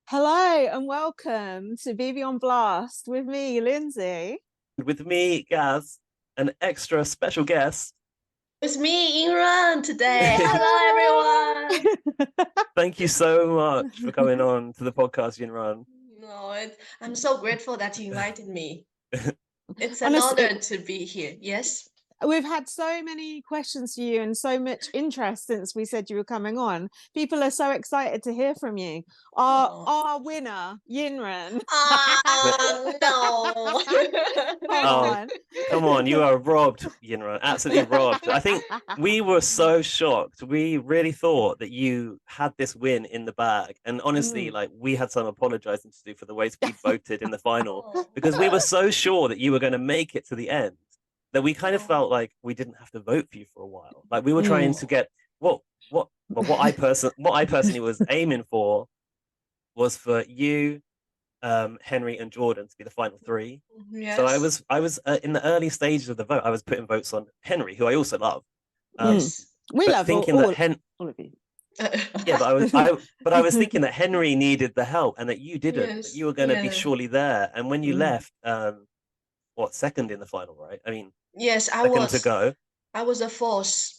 Hello and welcome to BB on Blast with me, Lindsay. With me, Gaz, an extra special guest. It's me, Yinrun, today. Hello, everyone. Thank you so much for coming on to the podcast, Yinrun. No, I'm so grateful that you invited me. It's an Honestly, honor to be here. Yes. We've had so many questions for you and so much interest since we said you were coming on. People are so excited to hear from you. Our winner, Yinrun. No. Come on, you are robbed, Yinrun. Absolutely robbed. I think we were so shocked. We really thought that you had this win in the bag. And honestly, we had some apologizing to do for the ways we voted in the final because we were so sure that you were going to make it to the end, that we kind of felt like we didn't have to vote for you for a while. Like we were trying to get what I personally was aiming for was for you, Henry and Jordan to be the final three. Yes. So I was in the early stages of the vote. I was putting votes on Henry, who I also love. We love thinking all all of you. Yeah, but I was thinking that Henry needed the help and that you didn't. That you were going to be surely there. And when you left, second in the final, right? I mean, yes, I second was to go. I was a fourth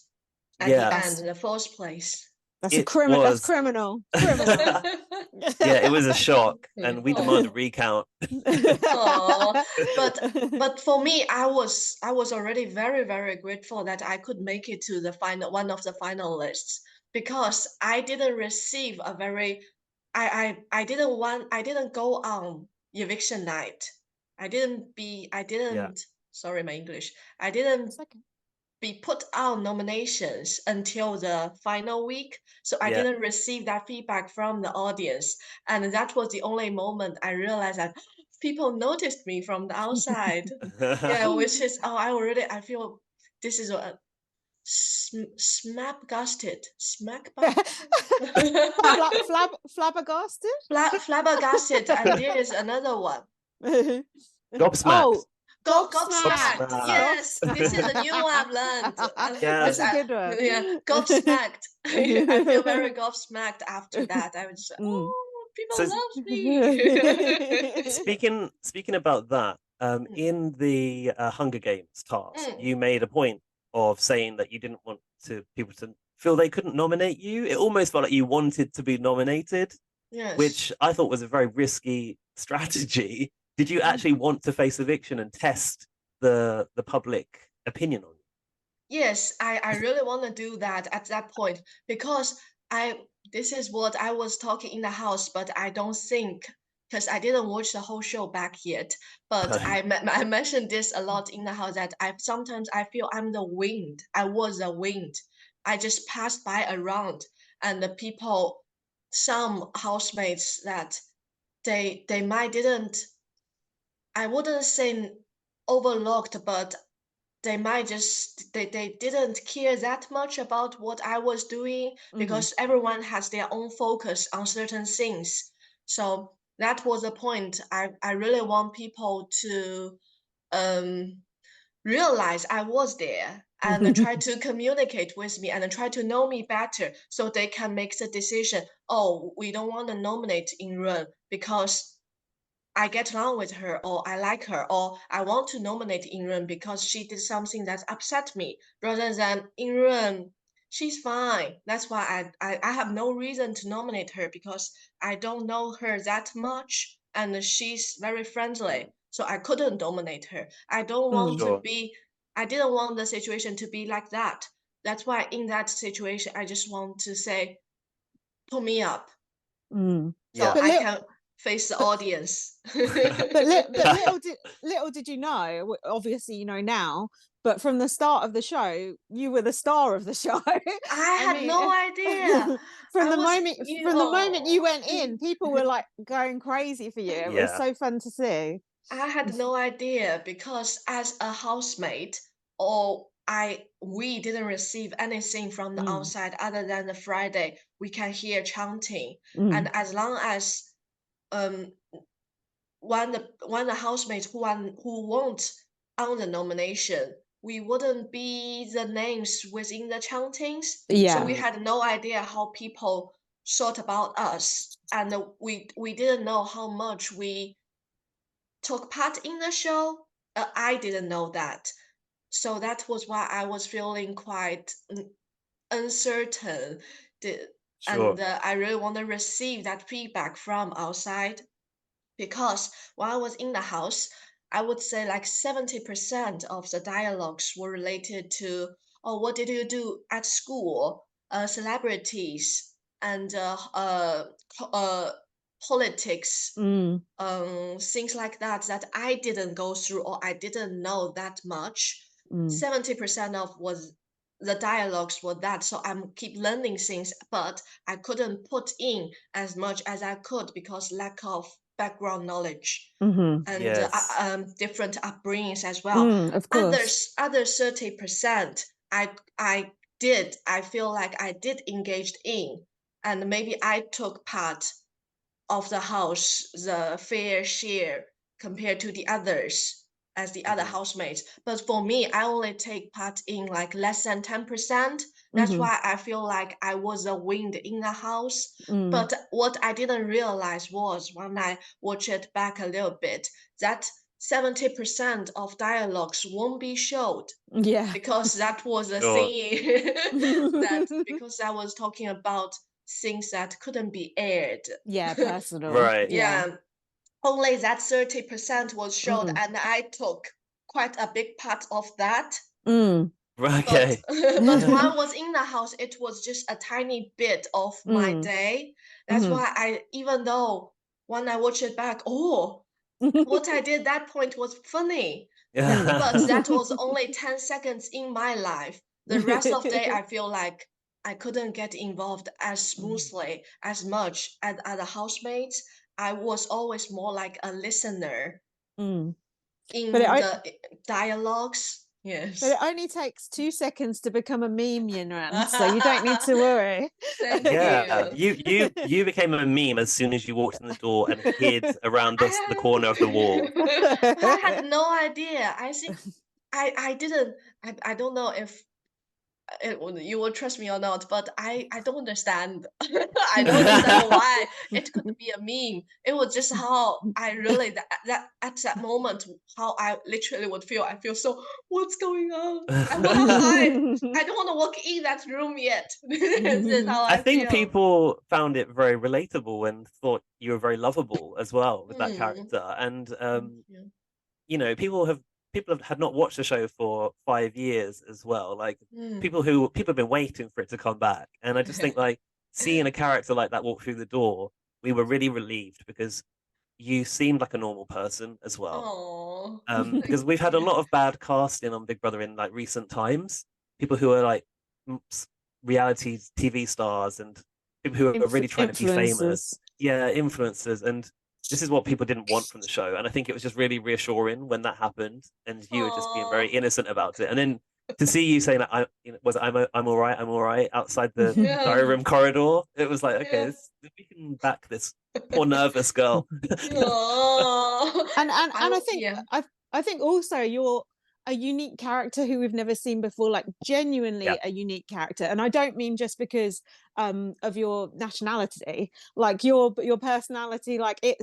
at the end, the fourth place. That's criminal. That's criminal. Criminal. Yeah, it was a shock, and we demand a recount. But for me, I was already very, very grateful that I could make it to the final, one of the finalists, because I didn't receive a very, I didn't go on eviction night. Sorry, my English. I didn't be put on nominations until the final week. So I didn't receive that feedback from the audience. And that was the only moment I realized that people noticed me from the outside. Which is, I feel this is a flabbergasted. Flabbergasted, and there is another one. Gobsmacked. Gobsmacked. Yes, this is a new one I've learned. That's a good one. Yeah, gobsmacked. I feel very gobsmacked after that. I was people love me. Speaking about that, in the Hunger Games task, you made a point of saying that you didn't want people to feel they couldn't nominate you. It almost felt like you wanted to be nominated, which I thought was a very risky strategy. Did you actually want to face eviction and test the public opinion on you? Yes, I really want to do that at that point, because this is what I was talking in the house, but I don't think, because I didn't watch the whole show back yet. But I mentioned this a lot in the house, that sometimes I feel I'm the wind. I was the wind. I just passed by around, and the people, some housemates, that they might didn't, I wouldn't say overlooked, but they might just they didn't care that much about what I was doing, because everyone has their own focus on certain things. So that was the point. I really want people to realize I was there and try to communicate with me and try to know me better, so they can make the decision. Oh, we don't want to nominate Yinrun because I get along with her, or I like her, or I want to nominate Yinrun because she did something that upset me, rather than Yinrun, she's fine. That's why I have no reason to nominate her, because I don't know her that much and she's very friendly. So I couldn't nominate her. I don't want to be, I didn't want the situation to be like that. That's why in that situation, I just want to say, pull me up. So I can face the audience. but little did you know, obviously you know now, but from the start of the show, you were the star of the show. I had no idea. From the moment you went in, people were like going crazy for you. It was so fun to see. I had no idea, because as a housemate, we didn't receive anything from the outside other than the Friday we can hear chanting. And as long as when the housemates who won't on the nomination, we wouldn't be the names within the chantings. So we had no idea how people thought about us, and we didn't know how much we took part in the show. I didn't know that, so that was why I was feeling quite uncertain. Sure. And I really want to receive that feedback from outside, because when I was in the house, I would say like 70% of the dialogues were related to, oh, what did you do at school? Celebrities and politics, Mm, things like that that I didn't go through or I didn't know that much. mm, 70% of was the dialogues were that, so I'm keep learning things, but I couldn't put in as much as I could because lack of background knowledge mhm, and Yes. different upbringings as well. of course. Other 30%, I feel like I did engaged in, and maybe I took part of the house the fair share compared to the others as the other Mhm. housemates. But for me, I only take part in like less than 10%. That's Mhm, why I feel like I was a wind in the house. mm, But what I didn't realize was when I watch it back a little bit, that 70% of dialogues won't be showed yeah. because that was a Sure. scene that because I was talking about things that couldn't be aired. Yeah, personal. Right. Yeah. Yeah, only that 30% was showed, Mm, and I took quite a big part of that. mm, But Okay. but when I was in the house, it was just a tiny bit of my mm, day. That's mhm. why I, even though when I watch it back, oh, what I did that point was funny. Mm. But that was only 10 seconds in my life. The rest of the day, I feel like I couldn't get involved as smoothly as much as other housemates. I was always more like a listener Mm. But in the dialogues. but it Yes. only takes 2 seconds to become a meme, Yinrun, so you don't need to worry. Thank Yeah, you. you became a meme as soon as you walked in the door and hid around the I corner of the wall. I had no idea. I think I didn't. I don't know if you will trust me or not, but I don't understand. I don't understand why it could be a meme. It was just how I really that at that moment how I literally would feel. I feel so. What's going on? I want to hide. I don't want to walk in that room yet. This is how I I think feel. people found it very relatable and thought you were very lovable as well with that Mm. character. And Thank you. you know, people have had not watched the show for 5 years as well. Like Mm. people have been waiting for it to come back. And I just think like seeing a character like that walk through the door, we were really relieved because you seemed like a normal person as well. Oh, Because thank we've had a you. lot of bad casting on Big Brother in like recent times. People who are like reality TV stars and people who are really trying to be famous. Influencers. Yeah, influencers. And this is what people didn't want from the show. And I think it was just really reassuring when that happened and you were just being very Oh, innocent about it. And then to see you saying that I'm all right, I'm all right outside the yeah, diary room corridor, it was like, okay, yeah. we can back this poor nervous girl. Oh, And I think yeah. I think also you're a unique character who we've never seen before, like Yeah. genuinely a unique character. And I don't mean just because of your nationality, like your personality, like it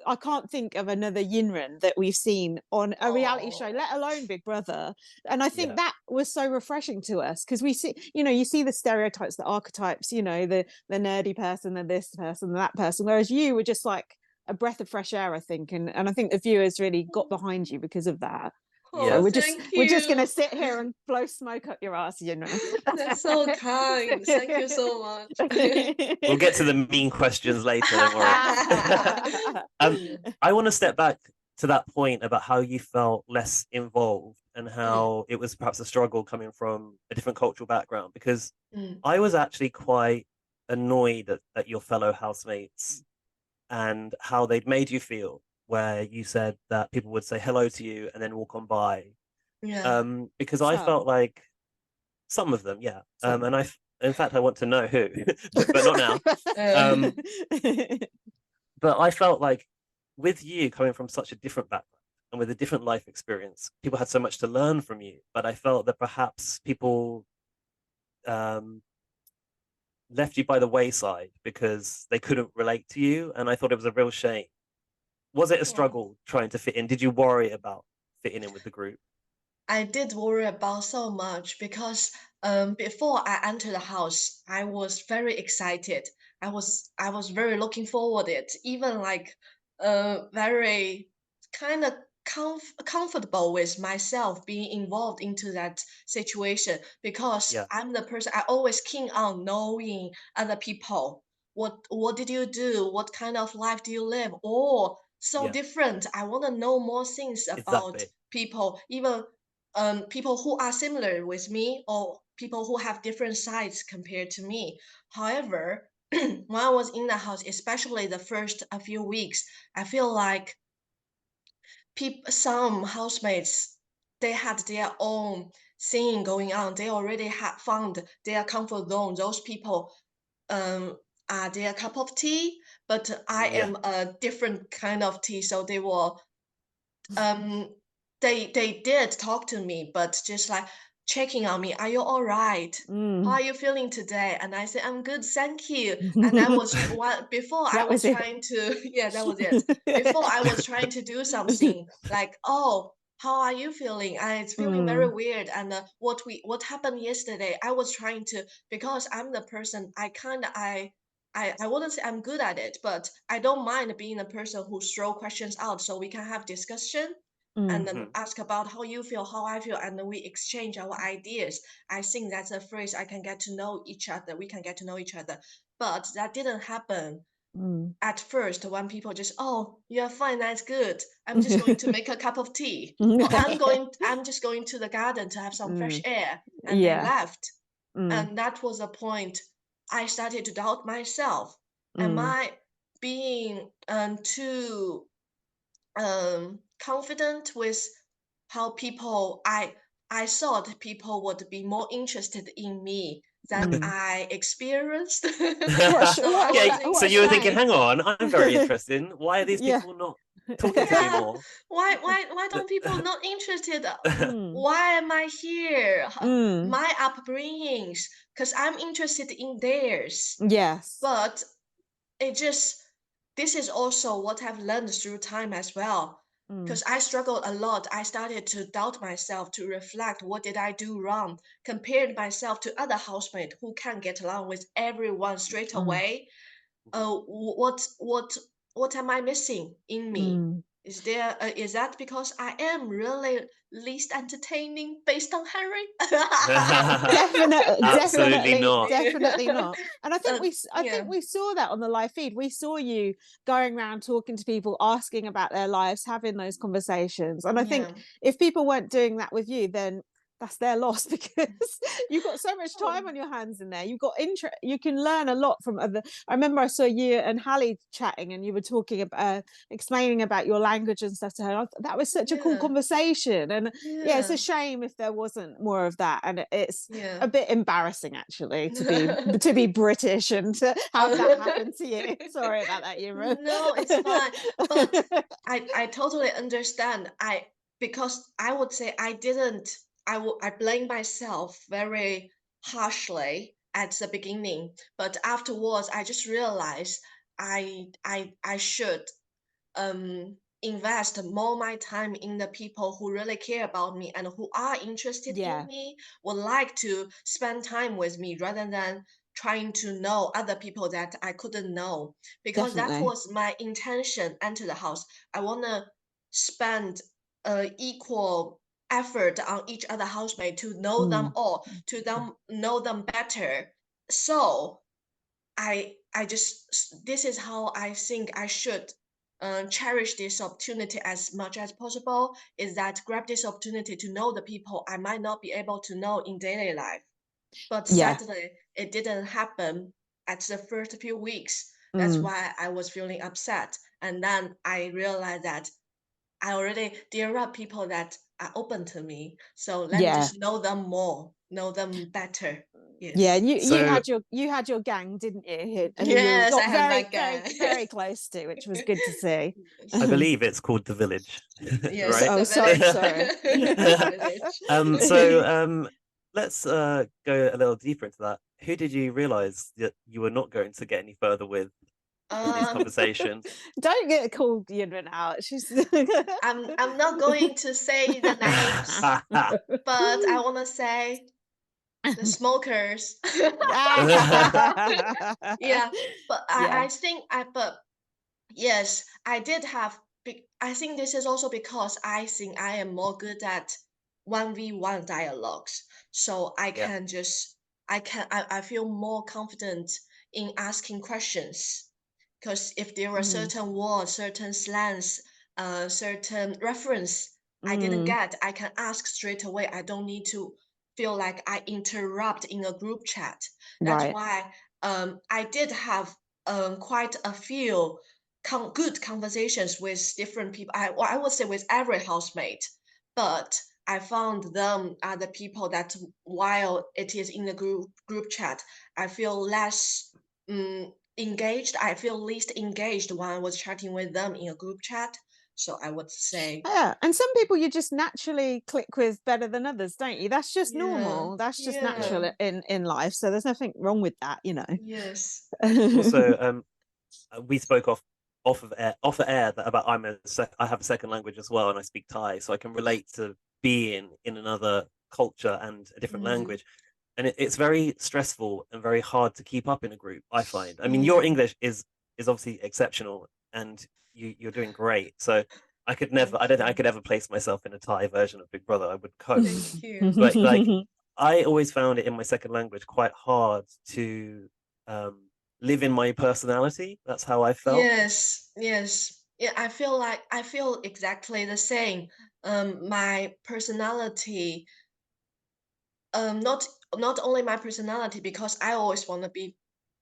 I can't think of another Yinrun that we've seen on a reality show, Oh, let alone Big Brother. And I think Yeah. that was so refreshing to us because we see, you see the stereotypes, the archetypes, the nerdy person, the this person, that person, whereas you were just like a breath of fresh air, I think, and I think the viewers really got behind you because of that. So oh, Yes. thank we're just gonna you. sit here and blow smoke up your ass, That's so kind. Thank you so much. We'll get to the mean questions later, don't worry. um, I want to step back to that point about how you felt less involved and Mm, how it was perhaps a struggle coming from a different cultural background because mm. I was actually quite annoyed at your fellow housemates and how they'd made you feel, where you said that people would say hello to you and then walk on by. Yeah. Because I Some, felt like some of them, yeah. some. In fact, I want to know who, but not now. Uh, Um, but I felt like with you coming from such a different background and with a different life experience, people had so much to learn from you. But I felt that perhaps people um, left you by the wayside because they couldn't relate to you, and I thought it was a real shame. Was it a struggle trying to fit in? Did you worry about fitting in with the group? I did worry about so much because before I entered the house, I was very excited. I was very looking forward it, even like very kind of comfortable with myself being involved into that situation because Yeah, I'm the person I always keen on knowing other people. What did you do? What kind of life do you live? Oh, so yeah, different. I want to know more things about exactly. people, even people who are similar with me or people who have different sides compared to me. However, when I was in the house, especially the first a few weeks, I feel like some housemates, they had their own thing going on. They already had found their comfort zone. Those people um are their cup of tea, but I Yeah, am a different kind of tea. So they were um they did talk to me, but just like checking on me, are you all right? How Mm. are you feeling today? And I said, I'm good, thank you. And I was before I That was was it. trying to yeah, that was it. Before I was trying to do something like, oh, how are you feeling? It's feeling very Mm. weird. And what happened yesterday? I was trying to, because I'm the person I kind of I wouldn't say I'm good at it, but I don't mind being a person who throw questions out so we can have discussion and Mm. then mhm, ask about how you feel, how I feel, and then we exchange our ideas. I think that's a phrase I can get to know each other. We can get to know each other. But that didn't happen Mm. at first when people just, oh, you're fine, that's good. I'm just going to make a cup of tea. Or I'm just going to the garden to have some fresh Mm. air. And they Yeah. left. Mm. And that was a point I started to doubt myself. Am Mm. I being too confident with how people I thought people would be more interested in me than Mm. I experienced. So I What yeah. was So what a you were thinking, shame. hang on, I'm very interested. Why are these Yeah. people not talking to me yeah, more? why don't people not interested? Mm. Why am I here? Mm. My upbringings, because I'm interested in theirs. Yes. But it just this is also what I've learned through time as well. Mm. Because I struggled a lot. I started to doubt myself, to reflect what did I do wrong, compared myself to other housemates who can get along with everyone straight Mm. away. Mhm. What am I missing in me? Mm. Is that because I am really least entertaining based on Henry? Absolutely not. Definitely not. And I think I Yeah, think we saw that on the live feed. We saw you going around talking to people, asking about their lives, having those conversations. And I think yeah. if people weren't doing that with you, then that's their loss because you've got so much Oh, time on your hands in there. You've got interest. You can learn a lot from other. I remember I saw you and Hallie chatting, and you were talking about explaining about your language and stuff to her. That was such a cool yeah, conversation, and yeah, it's yeah, a shame if there wasn't more of that, and it's yeah. a bit embarrassing actually to be British and to have that happen to you. Sorry about that, Yinrun. No, it's fine. But I totally understand. Because I would say I didn't I blame myself very harshly at the beginning, but afterwards I just realized I should invest more my time in the people who really care about me and who are interested in Yeah, me, would like to spend time with me rather than trying to know other people that I couldn't know. Because that definitely. was my intention enter the house. I wanna spend equal effort on each other housemate to know them Mm. all, to them know them better. So I just this is how I think I should cherish this opportunity as much as possible. Is that grab this opportunity to know the people I might not be able to know in daily life. But Yeah. sadly, it didn't happen at the first few weeks. That's Mm. why I was feeling upset. And then I realized that there are people that are open to me. So let me Yeah. just know them more, know them better. Yeah, Yes. and So you had your gang, didn't you? And who you Yes, I got have my very, gang. very close to, which was good to see. I Yes. believe it's called the village, Yes, right? the Sorry, village. sorry. The village. So let's go a little deeper into that. Who did you realize that you were not going to get any further with in these conversations? Don't get called Yinrun out. She's I'm not going to say the names, but I want to say the smokers. Yeah, but I think but yes, I did have I think this is also because I think I am more good at 1v1 dialogues. So I Yeah. can just I feel more confident in asking questions. Because if there are certain words, certain slangs, certain reference I didn't get, I can ask straight away. I don't need to feel like I interrupt in a group chat. That's Right. why I did have quite a few good conversations with different people. I would say with every housemate, but I found them are the people that while it is in the group chat, I feel less engaged. I feel least engaged when I was chatting with them in a group chat. So I would say, Yeah, and some people you just naturally click with better than others, don't you? That's just normal. That's just natural in life. So there's nothing wrong with that, you know. Yes. Also, we spoke off of air that about I have a second language as well, and I speak Thai, so I can relate to being in another culture and a different language. And it's very stressful and very hard to keep up in a group, I find. I mean, your English is obviously exceptional, and you're doing great. So I could never, I don't think I could ever place myself in a Thai version of Big Brother. I would cope. Thank you. But like, I always found it in my second language quite hard to live in my personality. That's how I felt. Yes, yes. Yeah, I feel exactly the same. My personality, not only my personality, because I always want to be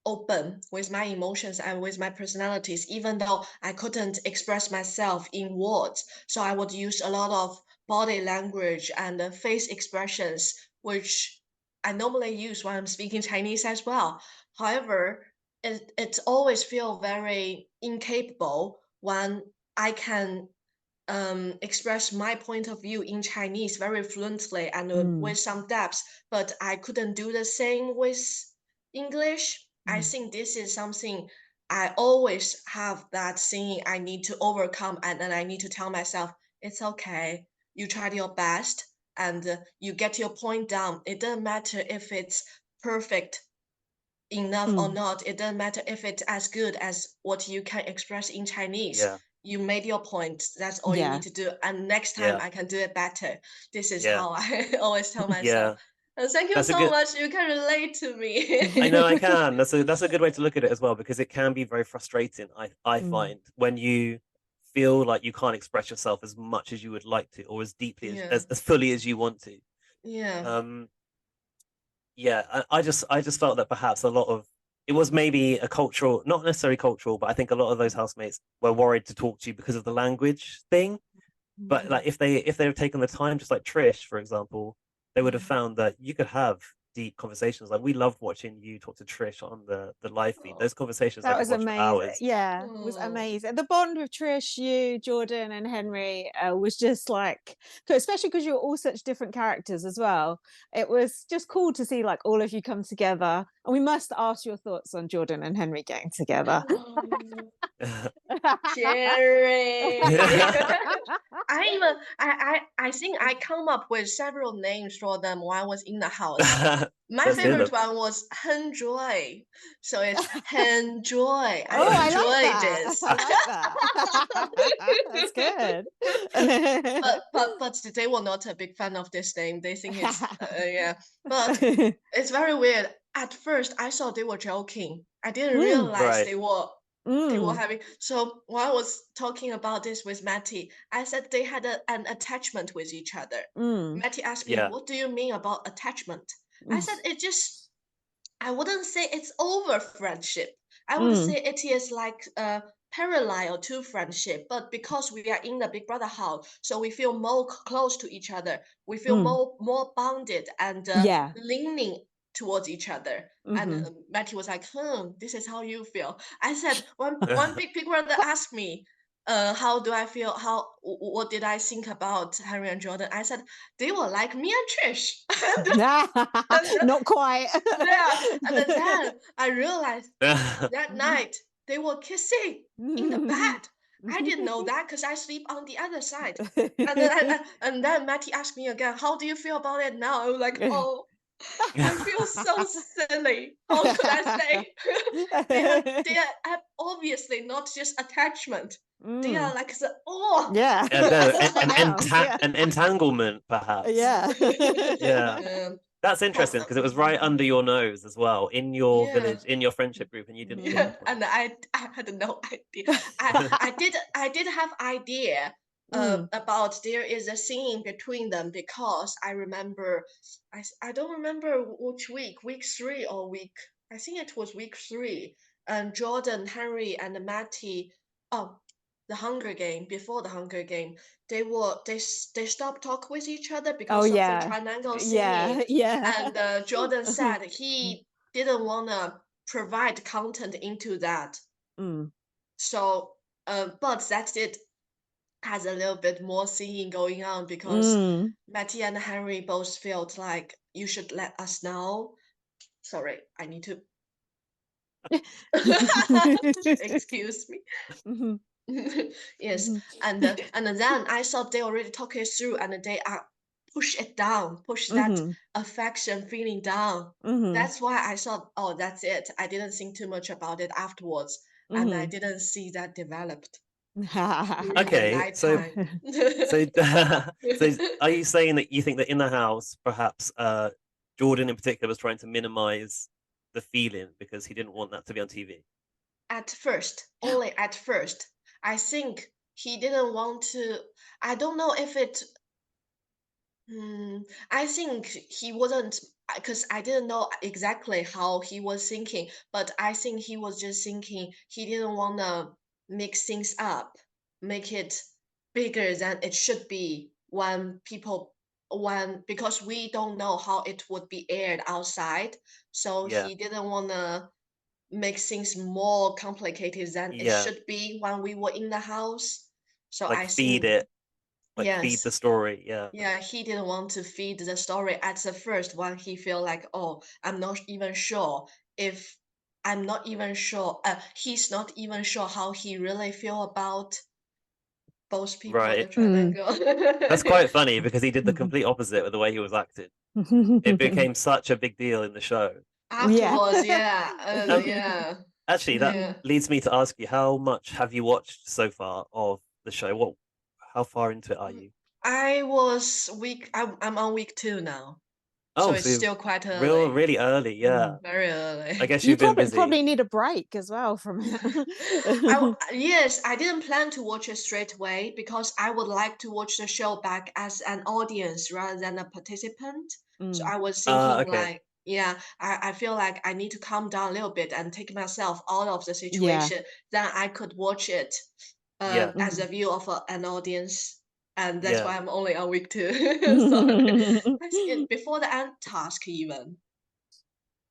open with my emotions and with my personalities, even though I couldn't express myself in words. So I would use a lot of body language and face expressions, which I normally use when I'm speaking Chinese as well. However, it always feel very incapable when I can express my point of view in Chinese very fluently and with some depth, but I couldn't do the same with English. I think this is something I always have that thing I need to overcome, and then I need to tell myself, it's okay. You tried your best and you get your point down. It doesn't matter if it's perfect enough or not. It doesn't matter if it's as good as what you can express in Chinese. Yeah. You made your point. That's all you need to do. And next time I can do it better. This is how I always tell myself. And thank you so much. You can relate to me. I know I can. That's a good way to look at it as well, because it can be very frustrating. I find when you feel like you can't express yourself as much as you would like to, or as deeply as fully as you want to. I just felt that perhaps a lot of it was maybe a cultural, not necessarily cultural, but I think a lot of those housemates were worried to talk to you because of the language thing. But like if they have taken the time, just like Trish, for example, they would have found that you could have deep conversations. Like we loved watching you talk to Trish on the live feed. Those conversations I could watch for hours. Yeah, it was amazing. The bond with Trish, you, Jordan, and Henry was just like, especially because you're all such different characters as well. It was just cool to see like all of you come together. And we must ask your thoughts on Jordan and Henry getting together. Jerry. I think I come up with several names for them while I was in the house. My favorite one was Henjoy. So it's Henjoy. I enjoy this. I like that. That's good. But they were not a big fan of this name. They think it's But it's very weird. At first, I thought they were joking. I didn't realize they were having. So while I was talking about this with Matty, I said they had an attachment with each other. Matty asked me, "What do you mean about attachment?" I said, I wouldn't say it's over friendship. I would say it is like parallel to friendship, but because we are in the Big Brother house, so we feel more close to each other. We feel more bonded and leaning towards each other. And Matty was like, this is how you feel. I said, one big Brother asked me, how do I feel? What did I think about Henry and Jordan? I said they were like me and Trish. Not quite. Yeah, and then I realized that night they were kissing in the bed. I didn't know that because I sleep on the other side. And then Matty asked me again, "How do you feel about it now?" I was like, "Oh, I feel so silly. How could I say?" they are obviously not just attachment. They are like Yeah. An entanglement, perhaps. Yeah. Yeah. That's interesting because it was right under your nose as well, in your village, in your friendship group, and you didn't. Yeah, and I had no idea. I did have idea about there is a scene between them because I remember I don't remember which week 3 or week, I think it was week 3, and Jordan, Henry, and Matty, oh, the Hunger Game, before the Hunger Game, they stopped talk with each other because of the triangle scene. And Jordan said he didn't wanna provide content into that. So, but that it has a little bit more singing going on because Matty and Henry both felt like you should let us know. Sorry, I need to. Excuse me. Yes, and then I thought they already talked it through, and they are push that affection feeling down. That's why I thought, oh, that's it. I didn't think too much about it afterwards, and I didn't see that developed. Okay, so are you saying that you think that in the house, perhaps Jordan in particular was trying to minimize the feeling because he didn't want that to be on TV? At first, only at first. I think he didn't want to. I don't know if it. I think he wasn't, because I didn't know exactly how he was thinking, but I think he was just thinking he didn't want to mix things up, make it bigger than it should be because we don't know how it would be aired outside. So he didn't want to make things more complicated than it should be when we were in the house. So like I feed think, it, like feed yes. the story. Yeah, he didn't want to feed the story at the first when he feel like, oh, I'm not even sure if I'm not even sure. He's not even sure how he really feel about both people. Right. Triangle. That's quite funny because he did the complete opposite with the way he was acting. It became such a big deal in the show. Afterwards, yeah. Actually, that leads me to ask you, how much have you watched so far of the show? How far into it are you? I'm on week 2 now. Oh, so it's so still quite early. really early, yeah. Very early. I guess You you've been busy. probably need a break as well from it. Yes, I didn't plan to watch it straight away because I would like to watch the show back as an audience rather than a participant. So I was thinking okay. I feel like I need to calm down a little bit and take myself out of the situation. Then I could watch it as a view of an audience. And that's why I'm only on week 2. Sorry. I think before the end task even.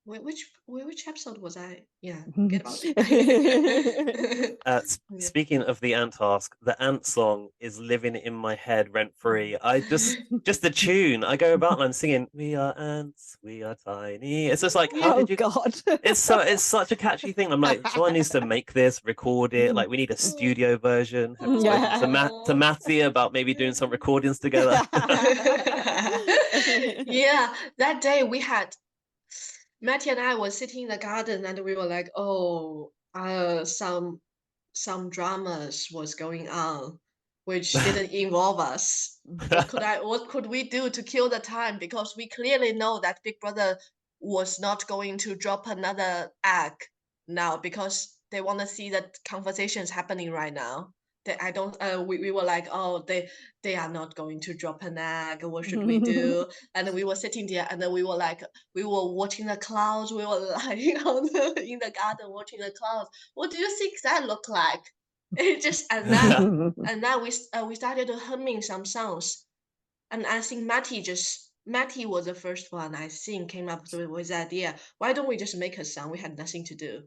Which episode was I? Yeah, forget about it. Speaking of the ant task, the ant song is living in my head rent free. I just the tune. I go about and I'm singing, "We are ants, we are tiny." It's just like, how did you? God! It's such a catchy thing. I'm like, someone needs to make this, record it. Like, we need a studio version. Have you spoken to Matty about maybe doing some recordings together? Yeah, that day we had. Matty and I were sitting in the garden and we were like, oh, some dramas was going on, which didn't involve us. What could we do to kill the time? Because we clearly know that Big Brother was not going to drop another egg now because they want to see the conversations happening right now. I don't. We were like, oh, they are not going to drop an egg. What should we do? And we were sitting there, and then we were like, we were watching the clouds. We were lying in the garden watching the clouds. What do you think that looked like? It just and then we started humming some songs, and I think Matty was the first one I think came up with the idea. Why don't we just make a song? We had nothing to do.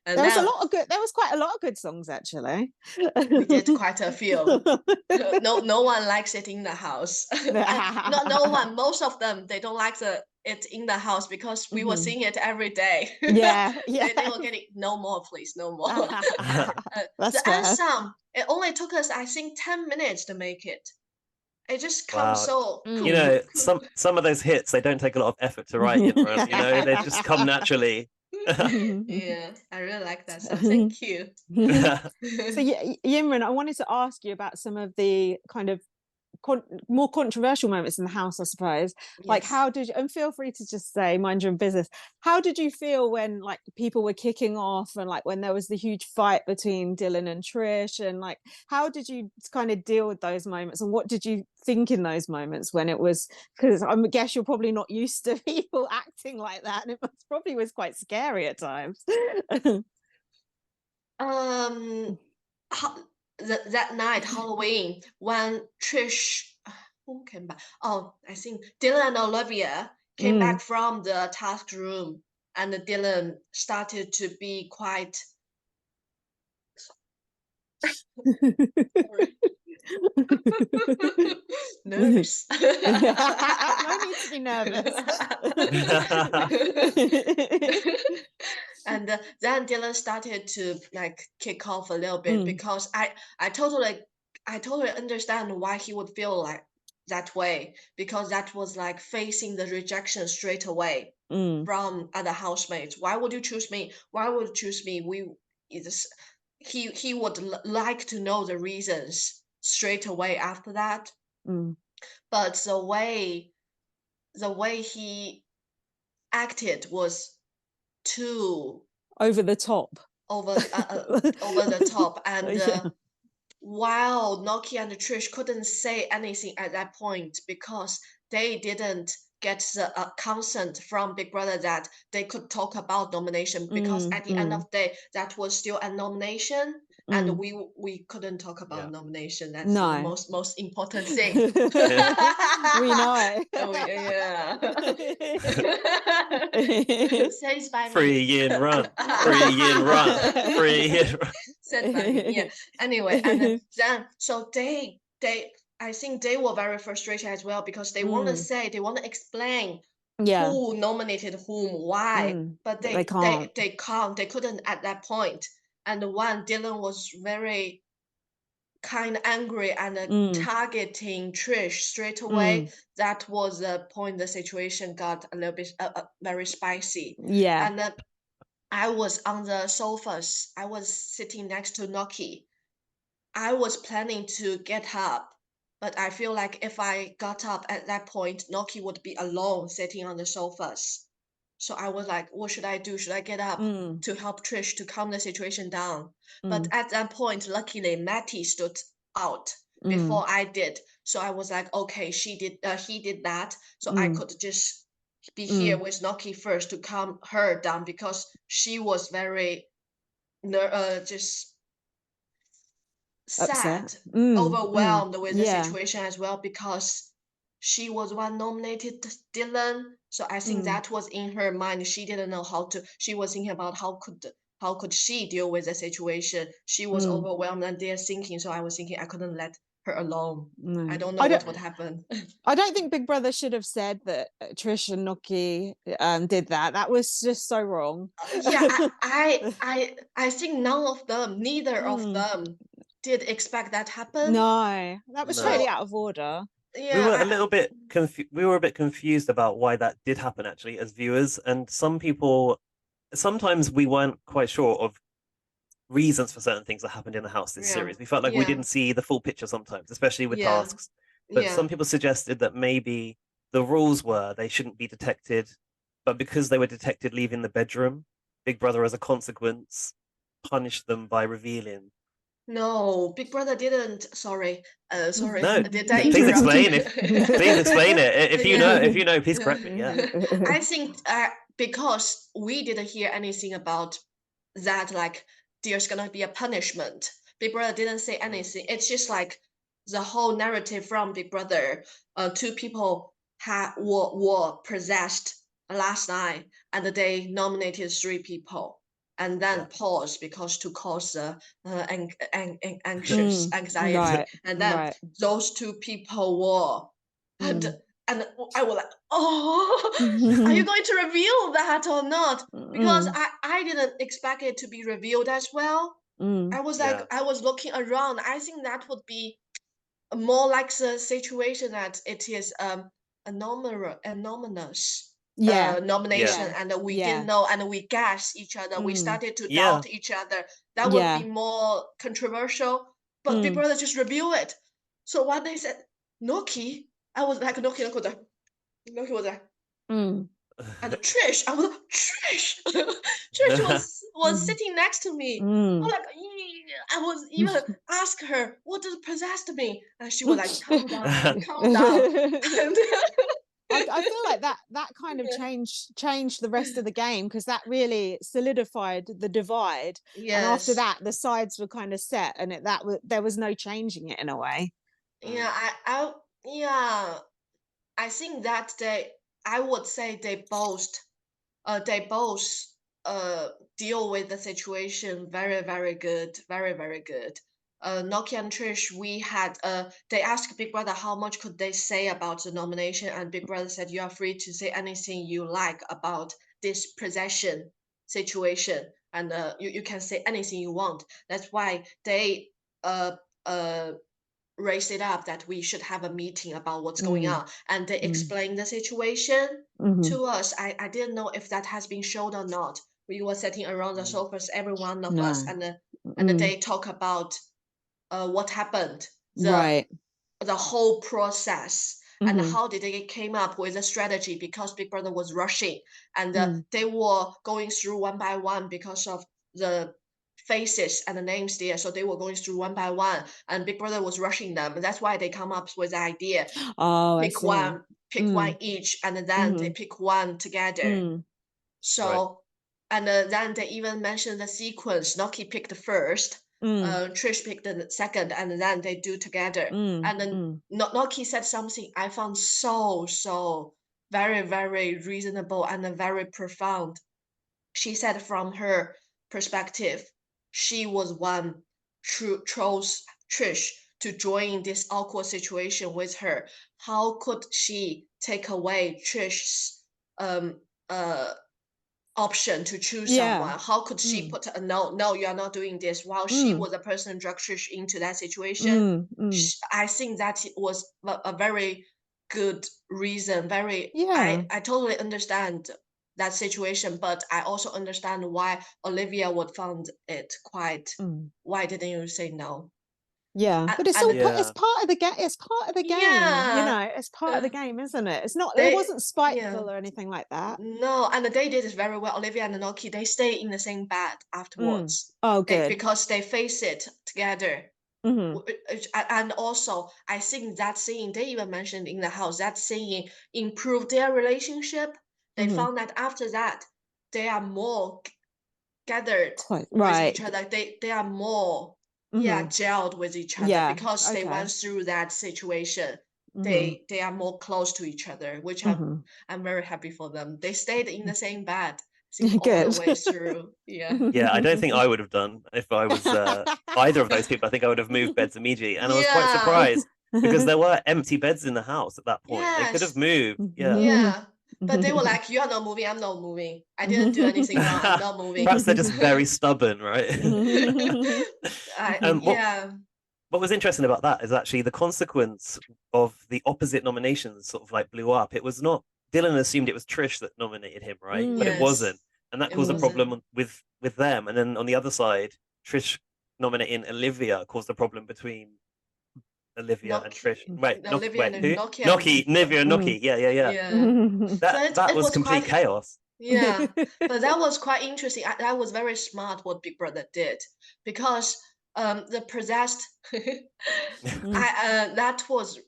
And there was now a lot of good. There was quite a lot of good songs actually. we did quite a few. No one likes it in the house. Not no one. Most of them, they don't like it in the house because we were singing it every day. Yeah, They were getting no more, please, no more. That's The fair. ensemble, it only took us, I think, 10 minutes to make it. It just comes so. You know, some of those hits, they don't take a lot of effort to write, Yinrun, you know, they just come naturally. Yeah, I really like that. So thank you. So Yinrun, I wanted to ask you about some of the kind of more controversial moments in the house, I suppose. Like, Yes. how did you, and feel free to just say, mind your own business, how did you feel when like people were kicking off and like when there was the huge fight between Dylan and Trish, and like how did you kind of deal with those moments, and what did you think in those moments when it was, because I guess you're probably not used to people acting like that, and it probably was quite scary at times. That night, Halloween, when Trish, who came back? Oh, I think Dylan and Olivia came back from the task room, and Dylan started to be quite nervous. No need to be nervous. And then Dylan started to like kick off a little bit because I totally understand why he would feel like that way, because that was like facing the rejection straight away from other housemates. Why would you choose me? Why would you choose me? He would like to know the reasons straight away after that. But the way he acted was too over the top. Over the top. And while Noki and Trish couldn't say anything at that point because they didn't get the consent from Big Brother that they could talk about nomination, because at the end of the day that was still a nomination, and we couldn't talk about nomination. That's the most important thing. We know. Yeah. Says by Free Yinrun, free Yinrun, free Yinrun. Said by me. Yeah. Anyway, and then so they I think they were very frustrated as well, because they want to say, they want to explain who nominated whom, why, but they can't. They couldn't at that point. And when Dylan was very kind of angry and targeting Trish straight away, that was the point the situation got a little bit very spicy. Yeah. And I was on the sofas. I was sitting next to Noki. I was planning to get up, but I feel like if I got up at that point, Noki would be alone sitting on the sofas. So I was like, what should I do? Should I get up to help Trish to calm the situation down? But at that point, luckily, Matty stood out before I did. So I was like, okay, he did that. So I could just be here with Noki first to calm her down, because she was very just sad, overwhelmed with the situation as well, because she was one nominated Dylan. So I think that was in her mind. She didn't know how to. She was thinking about how could she deal with the situation. She was overwhelmed and they're thinking. So I was thinking I couldn't let her alone. I don't know what would happen. I don't think Big Brother should have said that Trish and Noki did that. That was just so wrong. Yeah, I think neither of them did expect that happen. No, that was totally out of order. Yeah, we were a little bit we were a bit confused about why that did happen, actually, as viewers. And sometimes we weren't quite sure of reasons for certain things that happened in the house this series. We felt like we didn't see the full picture sometimes, especially with tasks. But some people suggested that maybe the rules were they shouldn't be detected, but because they were detected leaving the bedroom, Big Brother, as a consequence, punished them by revealing. No, Big Brother didn't. Sorry. No, did I please interrupt explain you? Please explain it. If you know, please correct me. Yeah. I think because we didn't hear anything about that, like there's gonna be a punishment. Big Brother didn't say anything. It's just like the whole narrative from Big Brother. Two people were possessed last night, and they nominated 3 people. and then pause because to cause anxious anxiety, Right, and then right. those two people were, and I was like, oh, are you going to reveal that or not? Because I didn't expect it to be revealed as well. I was like, I was looking around. I think that would be more like the situation that it is anonymous nomination, and we didn't know, and we gassed each other. We started to doubt each other. That would be more controversial. But Big Brother just revealed it. So when they said Noki, I was like, Noki was there. Noki was there. And Trish, I was like, Trish. Trish was sitting next to me. I'm like, I was even ask her, what does possessed me? And she was like, calm down, calm down. And I feel like that kind of changed the rest of the game, because that really solidified the divide. And after that, the sides were kind of set, and there was no changing it in a way. Yeah, I think that I would say they both deal with the situation very, very good, very, very good. Nokia and Trish, they asked Big Brother how much could they say about the nomination, and Big Brother said, you are free to say anything you like about this possession situation, and you can say anything you want. That's why they raised it up that we should have a meeting about what's going on, and they explained the situation to us. I didn't know if that has been showed or not. We were sitting around the sofas, every one of us, and they talk about what happened, the whole process, and how did they came up with a strategy, because Big Brother was rushing, and they were going through one by one because of the faces and the names there, so they were going through one by one, and Big Brother was rushing them. That's why they come up with the idea, pick one each, and then they pick one together. So and then they even mentioned the sequence. Noki picked the first, Trish picked the second, and then they do together. And then Noki said something I found so very, very reasonable and very profound. She said from her perspective, she was one chose Trish to join this awkward situation with her. How could she take away Trish's option to choose someone? How could she put a no, you are not doing this, while she was the person who dragged Trish into that situation? I think that was a very good reason. I totally understand that situation, but I also understand why Olivia would find it quite. Why didn't you say no? But it's all it's part of the game. It's part of the game. You know, it's part of the game, isn't it? It's not. It wasn't spiteful or anything like that. No, and they did it very well. Olivia and Noki, they stay in the same bed afterwards. Oh, good. Because they face it together. And also, I think that scene, they even mentioned in the house, that scene improved their relationship. They found that after that, they are more gathered with each other. They are more gelled with each other, because they went through that situation. They are more close to each other, which I'm very happy for them. They stayed in the same bed all the way through. Yeah, I don't think I would have done if I was either of those people. I think I would have moved beds immediately, and I was quite surprised because there were empty beds in the house at that point. They could have moved. But they were like, you are not moving, I'm not moving. I didn't do anything wrong, I'm not moving. Perhaps they're just very stubborn, right? What was interesting about that is actually the consequence of the opposite nominations sort of like blew up. It was not, Dylan assumed it was Trish that nominated him, right? But it wasn't. And that caused a problem with them. And then on the other side, Trish nominating Olivia caused a problem between Olivia and Trish. Wait, who? Noki, Nivea and Noki. Yeah. That was complete chaos. But that was quite interesting. That was very smart what Big Brother did, because the possessed that was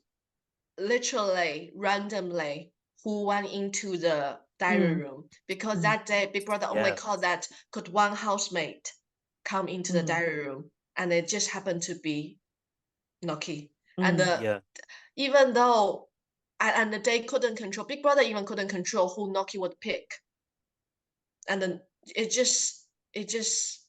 literally randomly who went into the diary room, because that day Big Brother only called that could one housemate come into the diary room, and it just happened to be Noki. And even though and they couldn't control, Big Brother even couldn't control who Noki would pick, and then it just it just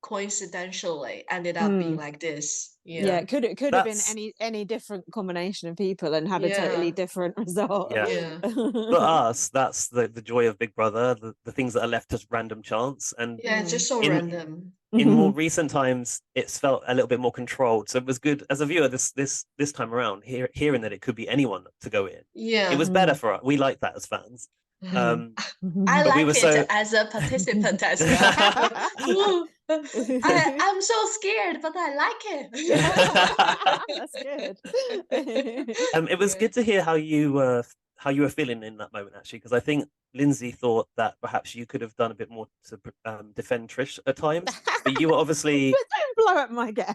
coincidentally ended up being like this. Yeah, it could have been That's any different combination of people and had a Yeah. totally different result. Yeah. Yeah. for us, that's the joy of Big Brother, the things that are left as random chance. And Yeah, it's just so in random. in more recent times, it's felt a little bit more controlled. So it was good as a viewer this time around, hearing that it could be anyone to go in. It Yeah. was better for us. We like that as fans. I But we like were it so as a participant as well. Ooh, I'm so scared, but I like it. That's good. it was Yeah. good to hear how you were feeling in that moment, actually, because I think Lindsay thought that perhaps you could have done a bit more to defend Trish at times, but you were obviously Don't blow up my game.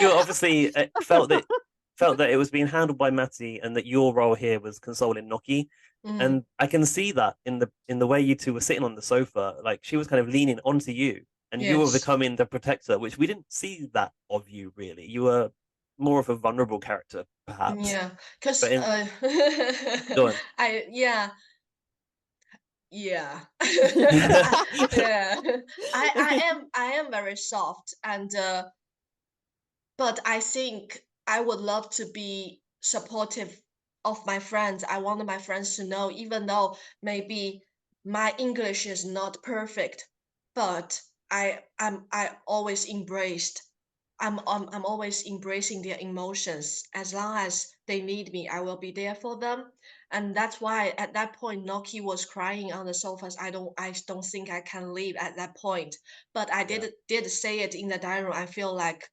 you obviously felt that it was being handled by Matty, and that your role here was consoling Noki. And I can see that in the way you two were sitting on the sofa, like she was kind of leaning onto you, and you were Yes. becoming the protector, which we didn't see that of you really. You were more of a vulnerable character, perhaps. Yeah, because But go on. yeah. Yeah. Yeah. I am very soft, and but I think I would love to be supportive of my friends. I wanted my friends to know, even though maybe my English is not perfect, but I always embraced. I'm always embracing their emotions. As long as they need me, I will be there for them. And that's why at that point Noki was crying on the sofas. I don't think I can leave at that point. But I did say it in the diary room. I feel like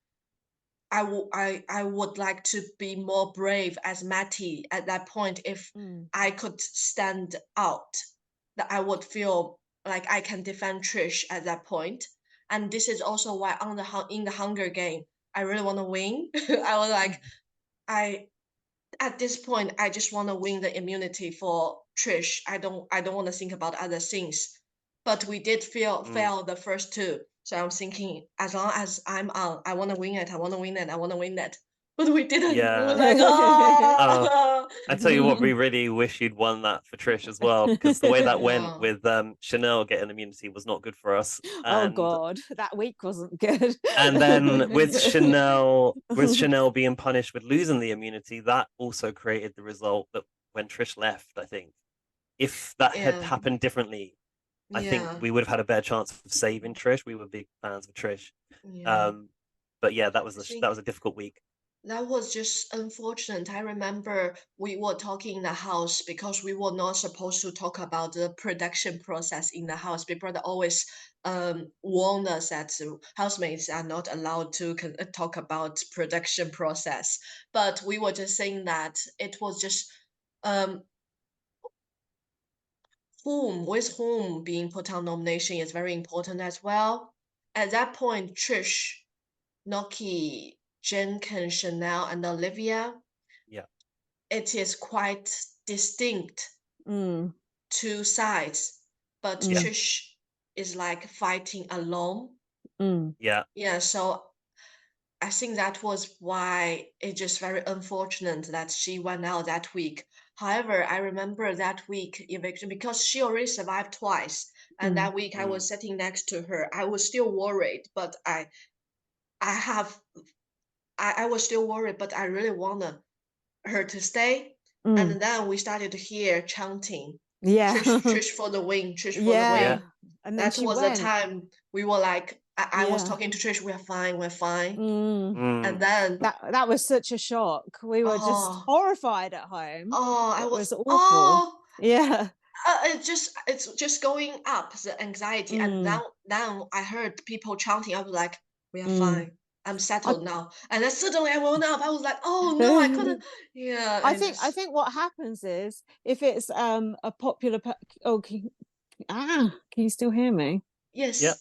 I would like to be more brave as Matty at that point. If I could stand out, that I would feel like I can defend Trish at that point. And this is also why in the Hunger Game, I really want to win. I was like, I at this point, I just want to win the immunity for Trish. I don't want to think about other things. But we did fail the first two. So I'm thinking, as long as I'm on, I want to win it. I want to win it. I want to win it. But we didn't. We were Yeah. like, oh. I tell you what, we really wish you'd won that for Trish as well, because the way that went No. with Chanel getting immunity was not good for us. Oh And God, that week wasn't good. and then with Chanel being punished with losing the immunity, that also created the result that when Trish left, I think if that had Yeah. happened differently, I think Yeah. we would have had a better chance of saving Trish. We were big fans of Trish. Yeah. But yeah, that was I think that was a difficult week. that was just unfortunate. I remember we were talking in the house because we were not supposed to talk about the production process in the house. Big Brother always warned us that housemates are not allowed to talk about production process. But we were just saying that it was just um, whom being put on nomination is very important as well. At that point, Trish, Noki, Jenkins, Chanel, and Olivia, Yeah. it is quite distinct two sides, but Trish is like fighting alone. Yeah. Yeah, so I think that was why it's just very unfortunate that she went out that week. However, I remember that week eviction because she already survived twice. And that week I was sitting next to her. I was still worried, but I was still worried, but I really wanted her to stay. And then we started to hear chanting. Yeah. Trish for the win, Trish for the Yeah. win. And then That she was went. the time we were like, I was talking to Trish, we're fine, we're fine. And then that was such a shock. We were just horrified at home. I was was awful. Yeah. It's just going up the anxiety, and now I heard people chanting. I was like, we are fine. I'm settled now. And then suddenly I woke up. I was like, oh no, I couldn't. Yeah. I think what happens is if it's a popular can you still hear me? Yes. Yep.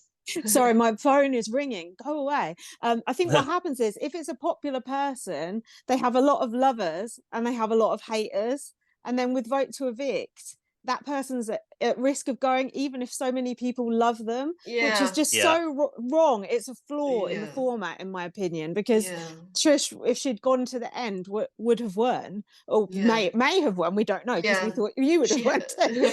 Sorry, my phone is ringing. Go away. I think what happens is if it's a popular person, they have a lot of lovers and they have a lot of haters. And then with vote to evict, that person's at risk of going, even if so many people love them, which is just so wrong. It's a flaw in the format, in my opinion, because Trish, if she'd gone to the end, would have won, or may have won. We don't know because we thought you would have won too.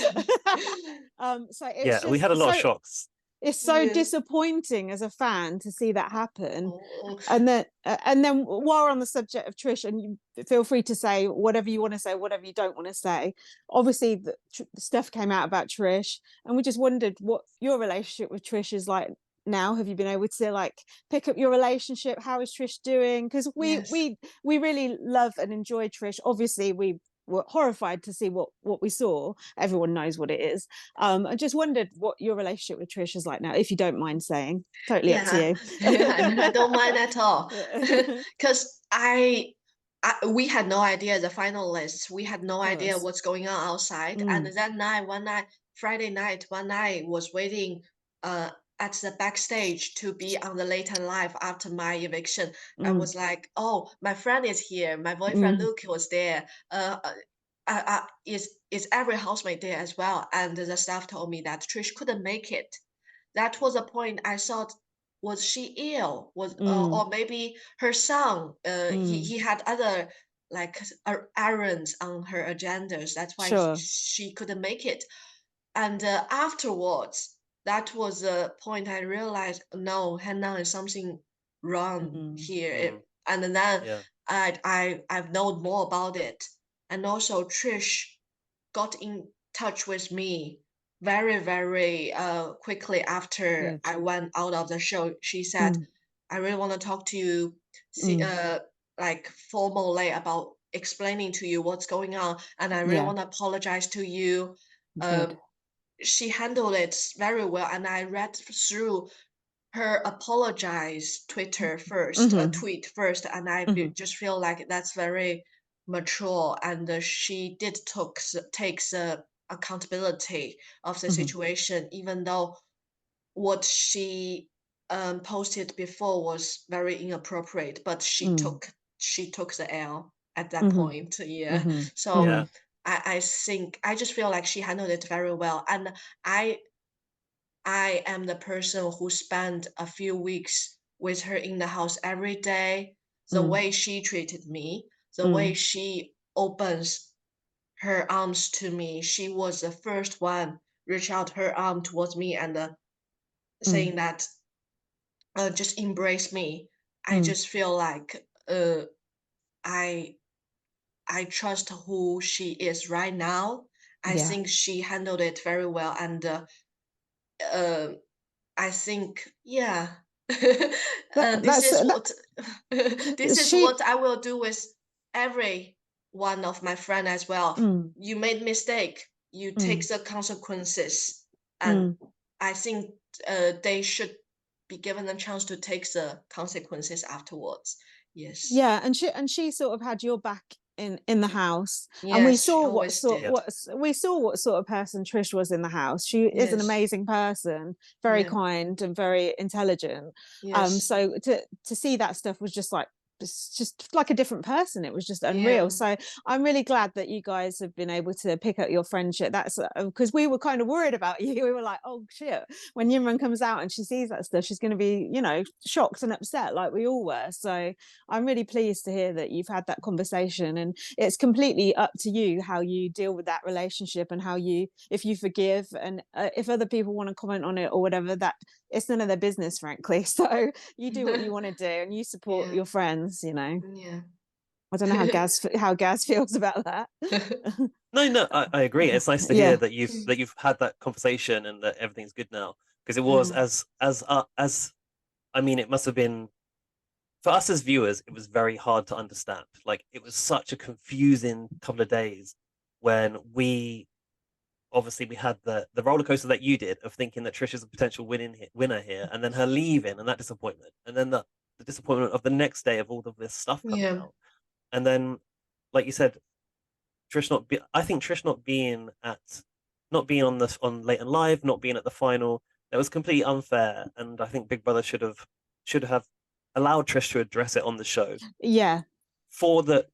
So it's we had a lot of shocks. it's so disappointing as a fan to see that happen. Oh. And then while we're on the subject of Trish, and you feel free to say whatever you want to say, whatever you don't want to say. Obviously, the stuff came out about Trish, and we just wondered what your relationship with Trish is like now. Have you been able to like pick up your relationship? How is Trish doing? Because we really love and enjoy Trish. Obviously, we were horrified to see what we saw. Everyone knows what it is. I just wondered what your relationship with Trish is like now, if you don't mind saying. Totally up to you. I don't mind at all. Because we had no idea the finalists. We had no idea what's going on outside. And that night, Friday night, one night was waiting at the backstage to be on the Late and Live after my eviction. I was like, oh, my friend is here. My boyfriend Luke was there. Is every housemate there as well? And the staff told me that Trish couldn't make it. That was a point I thought, was she ill? Or maybe her son, he had other like errands on her agendas. That's why she couldn't make it. And afterwards, that was a point I realized, no, Hannah, is something wrong here. And then I've known more about it. And also Trish got in touch with me very, very quickly after I went out of the show. She said, I really want to talk to you like formally about explaining to you what's going on. And I really want to apologize to you. She handled it very well. And I read through her apologize Twitter first, tweet first. And I just feel like that's very mature. And she did takes accountability of the situation, even though what she posted before was very inappropriate, but she took the L at that point. So I think I just feel like she handled it very well. And I am the person who spent a few weeks with her in the house every day. The way she treated me, the way she opens her arms to me. She was the first one reach out her arm towards me and saying that just embrace me. I just feel like I trust who she is right now. I think she handled it very well, and I think this is what I will do with every one of my friend as well. You made mistake, you take the consequences, and I think they should be given a chance to take the consequences afterwards. And she sort of had your back in the house, and we saw what sort of person Trish was in the house. She is an amazing person, very kind and very intelligent. So to see that stuff was just like, it's just like a different person. It was just unreal. So I'm really glad that you guys have been able to pick up your friendship. That's because we were kind of worried about you. We were like, oh shit, when Yinrun comes out and she sees that stuff, she's going to be, you know, shocked and upset like we all were. So I'm really pleased to hear that you've had that conversation, and it's completely up to you how you deal with that relationship and how if you forgive, and if other people want to comment on it or whatever, that it's none of their business, frankly. So you do what you want to do, and you support your friends, you know. I don't know how Gaz feels about that. No, I agree. It's nice to hear that you've had that conversation and that everything's good now, because it was as I mean, it must have been, for us as viewers, it was very hard to understand. Like, it was such a confusing couple of days when we had the roller coaster that you did of thinking that Trish is a potential winner here, and then her leaving and that disappointment, and then the disappointment of the next day of all of this stuff coming out, and then, like you said, I think Trish not being on Late and Live, not being at the final, that was completely unfair, and I think Big Brother should have allowed Trish to address it on the show. For the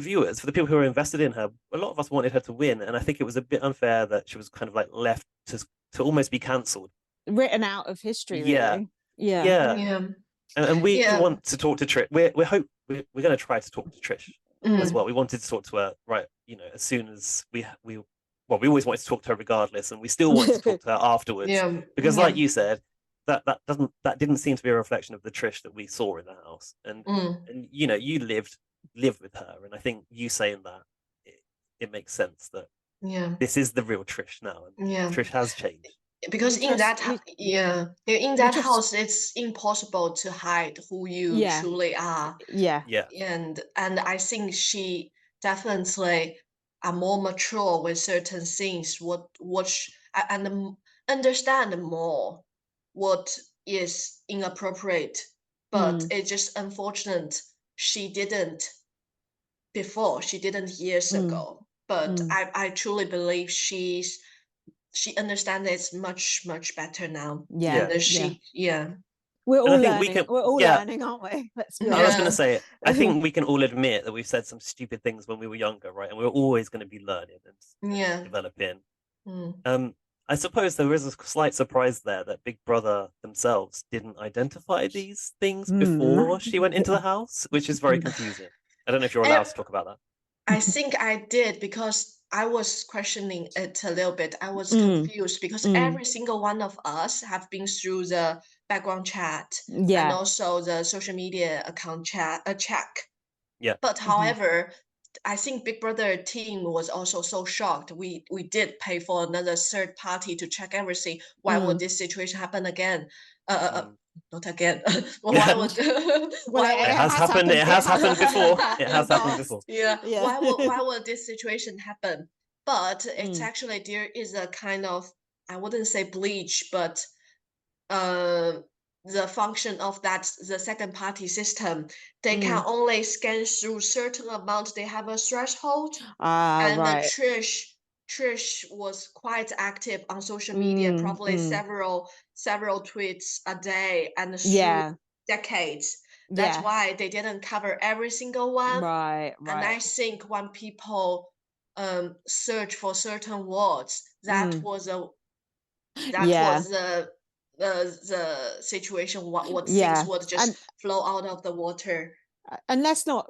viewers, for the people who are invested in her, a lot of us wanted her to win, and I think it was a bit unfair that she was kind of like left to almost be cancelled, written out of history. And we want to talk to Trish. We're going to try to talk to Trish as well. We wanted to talk to her, right? You know, as soon as we well, we always wanted to talk to her regardless, and we still wanted to talk to her afterwards. Yeah. Because Yeah. like you said, that didn't seem to be a reflection of the Trish that we saw in the house. And you know, you lived with her, and I think you saying that it makes sense that this is the real Trish now, and Trish has changed. Because in that house, it's impossible to hide who you truly are. And I think she definitely are more mature with certain things, and understand more what is inappropriate. But it's just unfortunate she didn't before. She didn't years ago. But I truly believe she understands it much better now. Yeah. And we're all And I think learning. we can, we're all learning, aren't we? Let's be I was going to honest. say, I think we can all admit that we've said some stupid things when we were younger, right? And we're always going to be learning and developing. I suppose there is a slight surprise there that Big Brother themselves didn't identify these things before she went into the house, which is very confusing. I don't know if you're allowed to talk about that. I think I did, because I was questioning it a little bit. I was confused because every single one of us have been through the background chat and also the social media account check. Yeah. But however, I think Big Brother team was also so shocked. We did pay for another third party to check everything. Why would this situation happen again? Not again. Why would it has happened? It has happened before. It has happened before. Yeah. Why would this situation happen? But it's actually, there is a kind of, I wouldn't say bleach, but the function of the second party system, they can only scan through certain amount. They have a threshold. And Trish was quite active on social media, probably several tweets a day and through decades. That's why they didn't cover every single one. Right. And I think when people search for certain words, that was the situation. What things would just flow out of the water. And let's not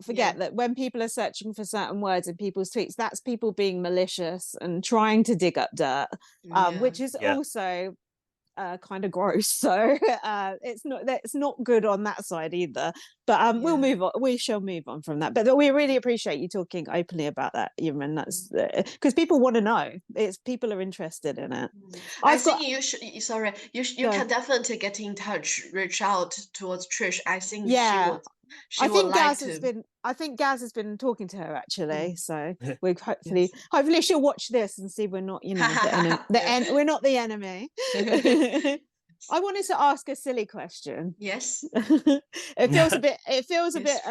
forget that when people are searching for certain words in people's tweets, that's people being malicious and trying to dig up dirt, which is also kind of gross. So it's not good on that side either. But we'll move on. We shall move on from that. But we really appreciate you talking openly about that, Yinrun. That's because people want to know. People are interested in it. I think you should. Sorry, you can definitely get in touch, reach out towards Trish. I think she would like to. I think Gaz has been talking to her actually, so we hopefully she'll watch this and see we're not, we're not the enemy. I wanted to ask a silly question. Yes. It feels a bit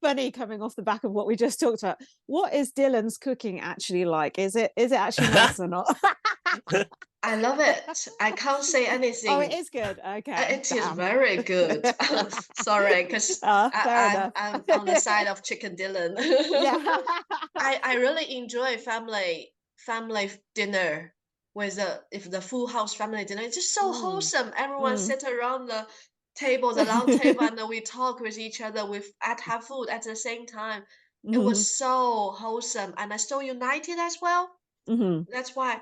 funny coming off the back of what we just talked about. What is Dylan's cooking actually like? Is it actually nice or not? I love it. I can't say anything. Oh, it is good. Okay. It is very good. Sorry, because I'm on the side of Chicken Dylan. I really enjoy family dinner with the full house family dinner. It's just so wholesome. Everyone sit around the table, the long table, and we talk with each other. Have food at the same time. It was so wholesome and so united as well. That's why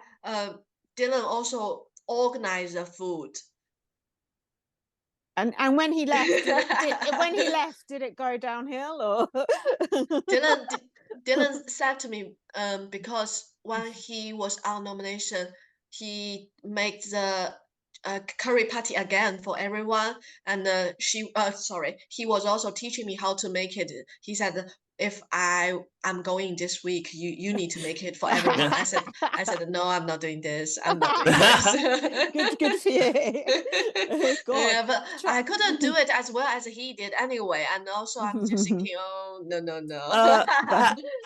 Dylan also organized the food. And when he left, did it go downhill or? Dylan said to me, because when he was on nomination, he made the curry patty again for everyone, and he was also teaching me how to make it. He said, if I'm going this week, you need to make it for everyone. I said no, I'm not doing this. I'm not doing this. good for you. God. Yeah, but I couldn't do it as well as he did anyway. And also I'm just thinking, oh no.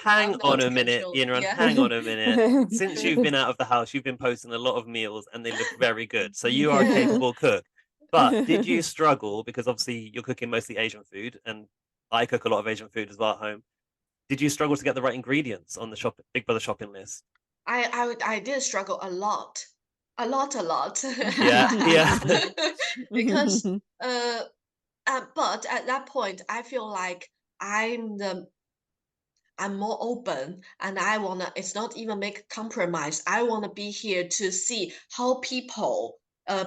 Hang on a minute, Yinrun. Hang on a minute. Since you've been out of the house, you've been posting a lot of meals and they look very good. So you are a capable cook. But did you struggle, because obviously you're cooking mostly Asian food and I cook a lot of Asian food as well at home. Did you struggle to get the right ingredients on the Big Brother shopping list? I did struggle a lot. Yeah. Because but at that point I feel like I'm I'm more open, and I wanna. It's not even make compromise. I wanna be here to see how people,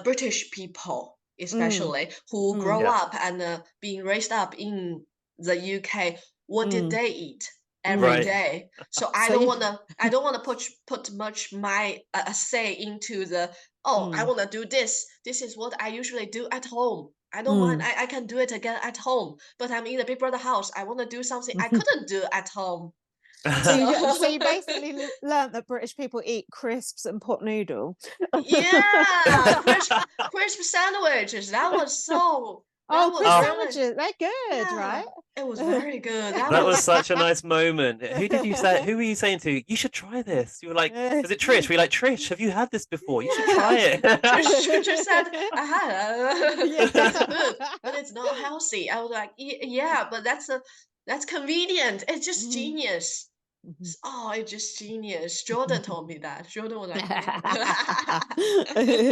British people especially, who grow up and being raised up in the UK, what did they eat every day? So I don't wanna put much my say into the. Oh, I wanna do this. This is what I usually do at home. I don't mind. I can do it again at home. But I'm in the Big Brother house. I want to do something I couldn't do at home. So you basically learnt that British people eat crisps and pot noodle. Yeah, crisp sandwiches. That was so. That was crisp really, sandwiches, they're good, yeah, right? it was very good. That was such a nice moment. Who were you saying to? You should try this. You were like, is it Trish? We're like, Trish, have you had this before? You should try it. Trish said, I had. It's good, but it's not healthy. I was like, yeah, but that's convenient. It's just genius. Oh, it's just genius. Jordan told me that. Jordan was like,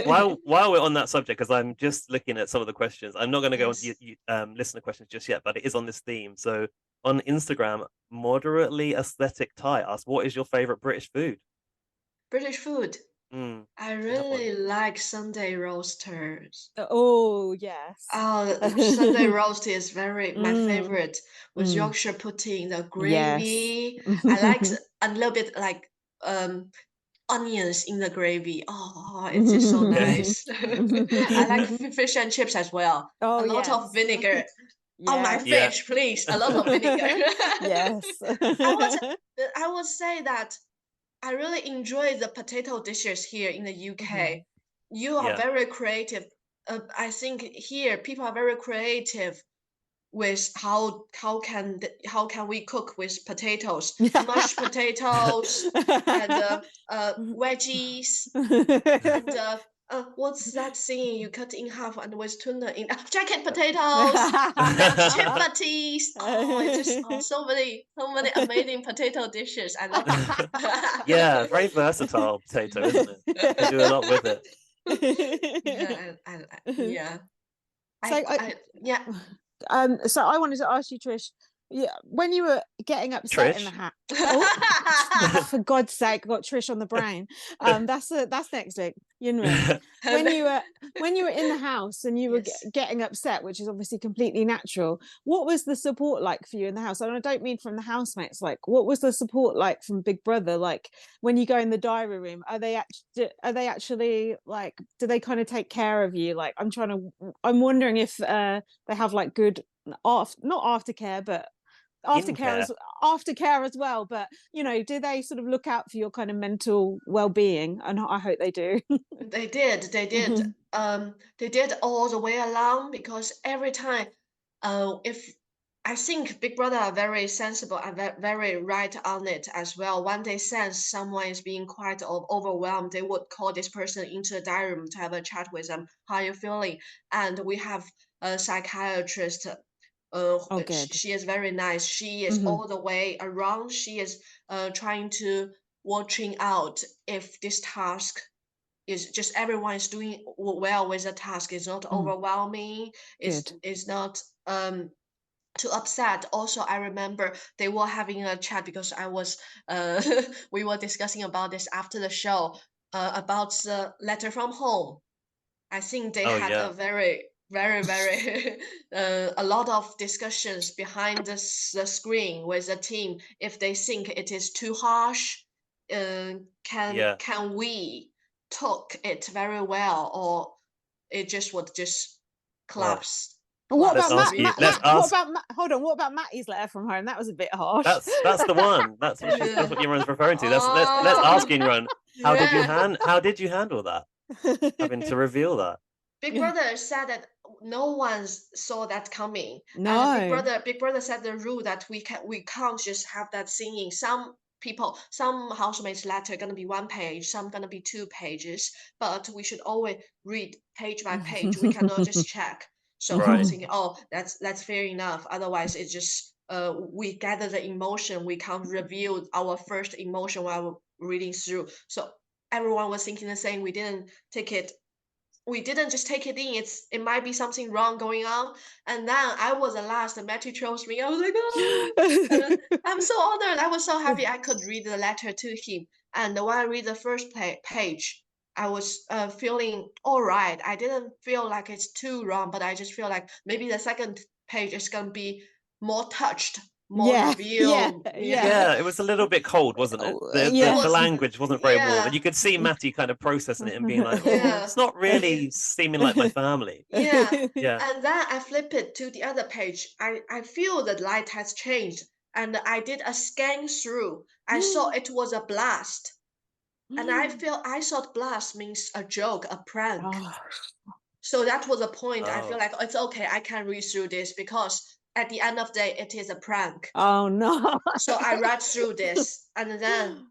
while we're on that subject, because I'm just looking at some of the questions. I'm not going to go into listener questions just yet, but it is on this theme. So on Instagram, moderately aesthetic Thai asks, "What is your favorite British food?" British food. Mm, I really like Sunday roasters. Oh yes. Oh, Sunday roast is my favorite with Yorkshire pudding, the gravy. Yes. I like a little bit like onions in the gravy. Oh, it's just so nice. I like fish and chips as well. Oh, a lot of vinegar on my Yeah. fish, please. A lot of vinegar. Yes. I would say that I really enjoy the potato dishes here in the UK. You are very creative. I think here people are very creative with how can we cook with potatoes, mashed potatoes and veggies and what's that thing you cut in half and with tuna in jacket potatoes and chapatties. Oh, it's just so many amazing potato dishes. I love it. Yeah, very versatile potato, isn't it? You can do a lot with it. Yeah. So I wanted to ask you, Trish, when you were getting upset in the house, for God's sake, got Trish on the brain. That's next week, Yinrun. When you were in the house and you were getting upset, which is obviously completely natural, what was the support like for you in the house? And I don't mean from the housemates. Like, what was the support like from Big Brother? Like, when you go in the diary room, are they actually like, do they kind of take care of you? Like, I'm wondering if they have like good not aftercare, but aftercare as well. But do they sort of look out for your kind of mental well-being? And I hope they do. They did they did all the way along, because every time if I think Big Brother are very sensible and very right on it as well. When they sense someone is being quite overwhelmed, they would call this person into the diary room to have a chat with them. How are you feeling? And we have a psychiatrist. She is very nice. She is all the way around. She is trying to watching out if this task is just everyone is doing well with the task. It's not overwhelming. It's not too upset. Also, I remember they were having a chat because I was we were discussing about this after the show about the letter from home. I think they had a very very a lot of discussions behind the screen with the team. If they think it is too harsh, can we talk it very well, or it just would just collapse? What about hold on, what about Matty's letter from home? That was a bit harsh. That's the one. That's what Yinrun's referring to. Let's ask Yinrun. How did you handle that? Having to reveal that. Big Brother said that no one saw that coming. No. And Big Brother set the rule that we can't just have that singing. Some housemates letter gonna be 1 page, some gonna be 2 pages, but we should always read page by page. We cannot just check. So I was thinking, oh, that's fair enough. Otherwise, it's just we gather the emotion. We can't reveal our first emotion while reading through. So everyone was thinking the same. We didn't take it we didn't just take it in. It might be something wrong going on. And then I was the last, and Matty chose me. I was like, oh, I'm so honored. I was so happy I could read the letter to him. And when I read the first page, I was feeling all right. I didn't feel like it's too wrong, but I just feel like maybe the second page is gonna be more touched, more revealed. Yeah, it was a little bit cold, wasn't it? The language wasn't very warm, and you could see Matty kind of processing it and being like, oh, it's not really seeming like my family. Yeah. Yeah. And then I flip it to the other page. I feel the light has changed, and I did a scan through. I saw it was a blast. And I thought blast means a joke, a prank. So that was a point. I feel like it's okay. I can read through this because at the end of the day, it is a prank. Oh no! So I read through this, and then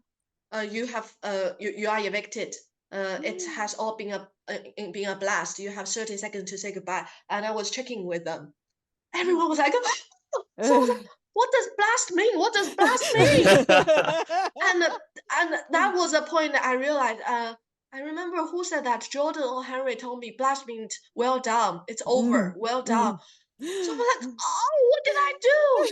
you are evicted. It has all been a blast. You have 30 seconds to say goodbye. And I was checking with them. Everyone was like, so I was like, what does blast mean? What does blast mean? and that was a point that I realized. I remember who said that. Jordan or Henry told me blast means well done. It's over. Well done. So I'm like, oh, what did I do?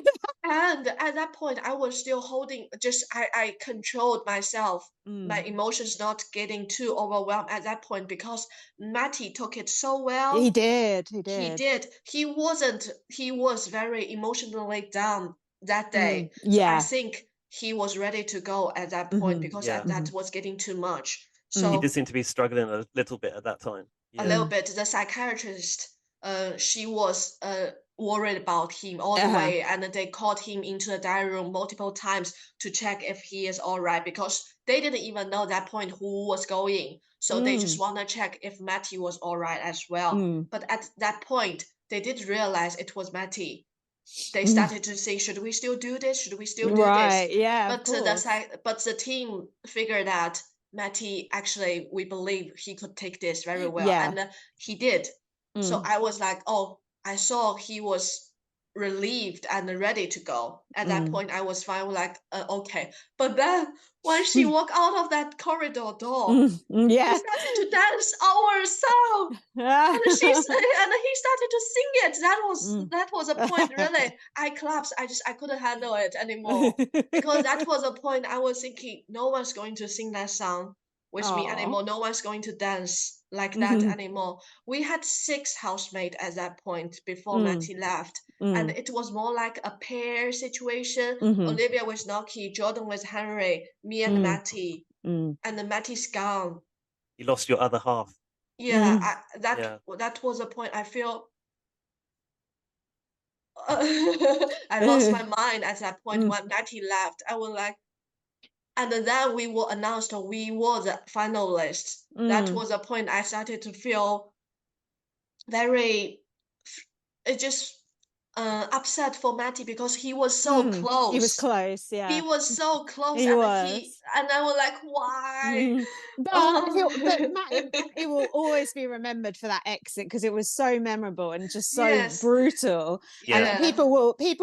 And at that point, I was still holding. I controlled myself. My emotions not getting too overwhelmed at that point because Matty took it so well. He did. He was very emotionally down that day. Yeah. So I think he was ready to go at that point because that was getting too much. So he did seem to be struggling a little bit at that time. A little bit. The psychiatrist, she was worried about him all the way, and they called him into the diary room multiple times to check if he is all right because they didn't even know at that point who was going. So they just want to check if Matty was all right as well. But at that point, they did realize it was Matty. They started to say, should we still do this? Should we still do this? Yeah. But the team figured that Matty, actually, we believe he could take this very well. And he did. So I was like, oh, I saw he was relieved and ready to go. At that point, I was fine, like, okay. But then when she walked out of that corridor door, she started to dance our song. And he started to sing it. That was a point, really. I collapsed. I couldn't handle it anymore. Because that was a point I was thinking, no one's going to sing that song with me anymore. No one's going to dance like that anymore. We had 6 housemates at that point before Matty left. And it was more like a pair situation. Olivia with Noki, Jordan with Henry, me and Matty. And Matty's gone. You lost your other half. Yeah, that was a point I feel I lost my mind at that point when Matty left. I was like, and then we were announced we were the finalists. That was a point I started to feel very, it just upset for Matty because he was so close. He was close, yeah. He was so close. He was. And I was like, why? But Matty will always be remembered for that exit because it was so memorable and just so brutal. And people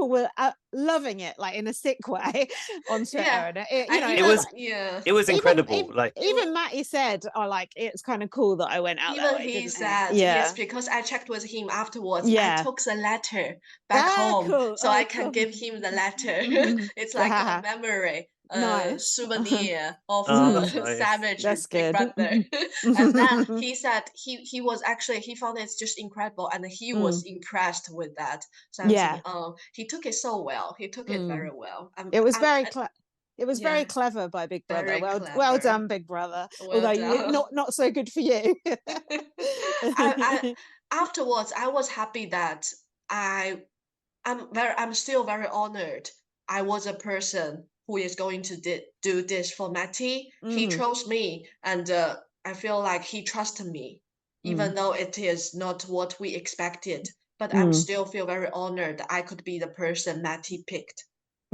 were loving it, like in a sick way on Twitter. And it was incredible. Even Matty said, "Oh, like it's kind of cool that I went out." Even he said, yes, because I checked with him afterwards. I took the letter back home, so I can give him the letter. It's like a memory. Souvenir of Savage Big Brother. And then he said he was actually, he found it just incredible and he was impressed with that. So I'm thinking, he took it so well. He took it very well. It was very clever by Big Brother. Well done, Big Brother. Although not so good for you. Afterwards, I was happy that I'm still very honored. I was a person who is going to do this for Matty. He chose me, and I feel like he trusted me, even though it is not what we expected. But I'm still feel very honored that I could be the person Matty picked.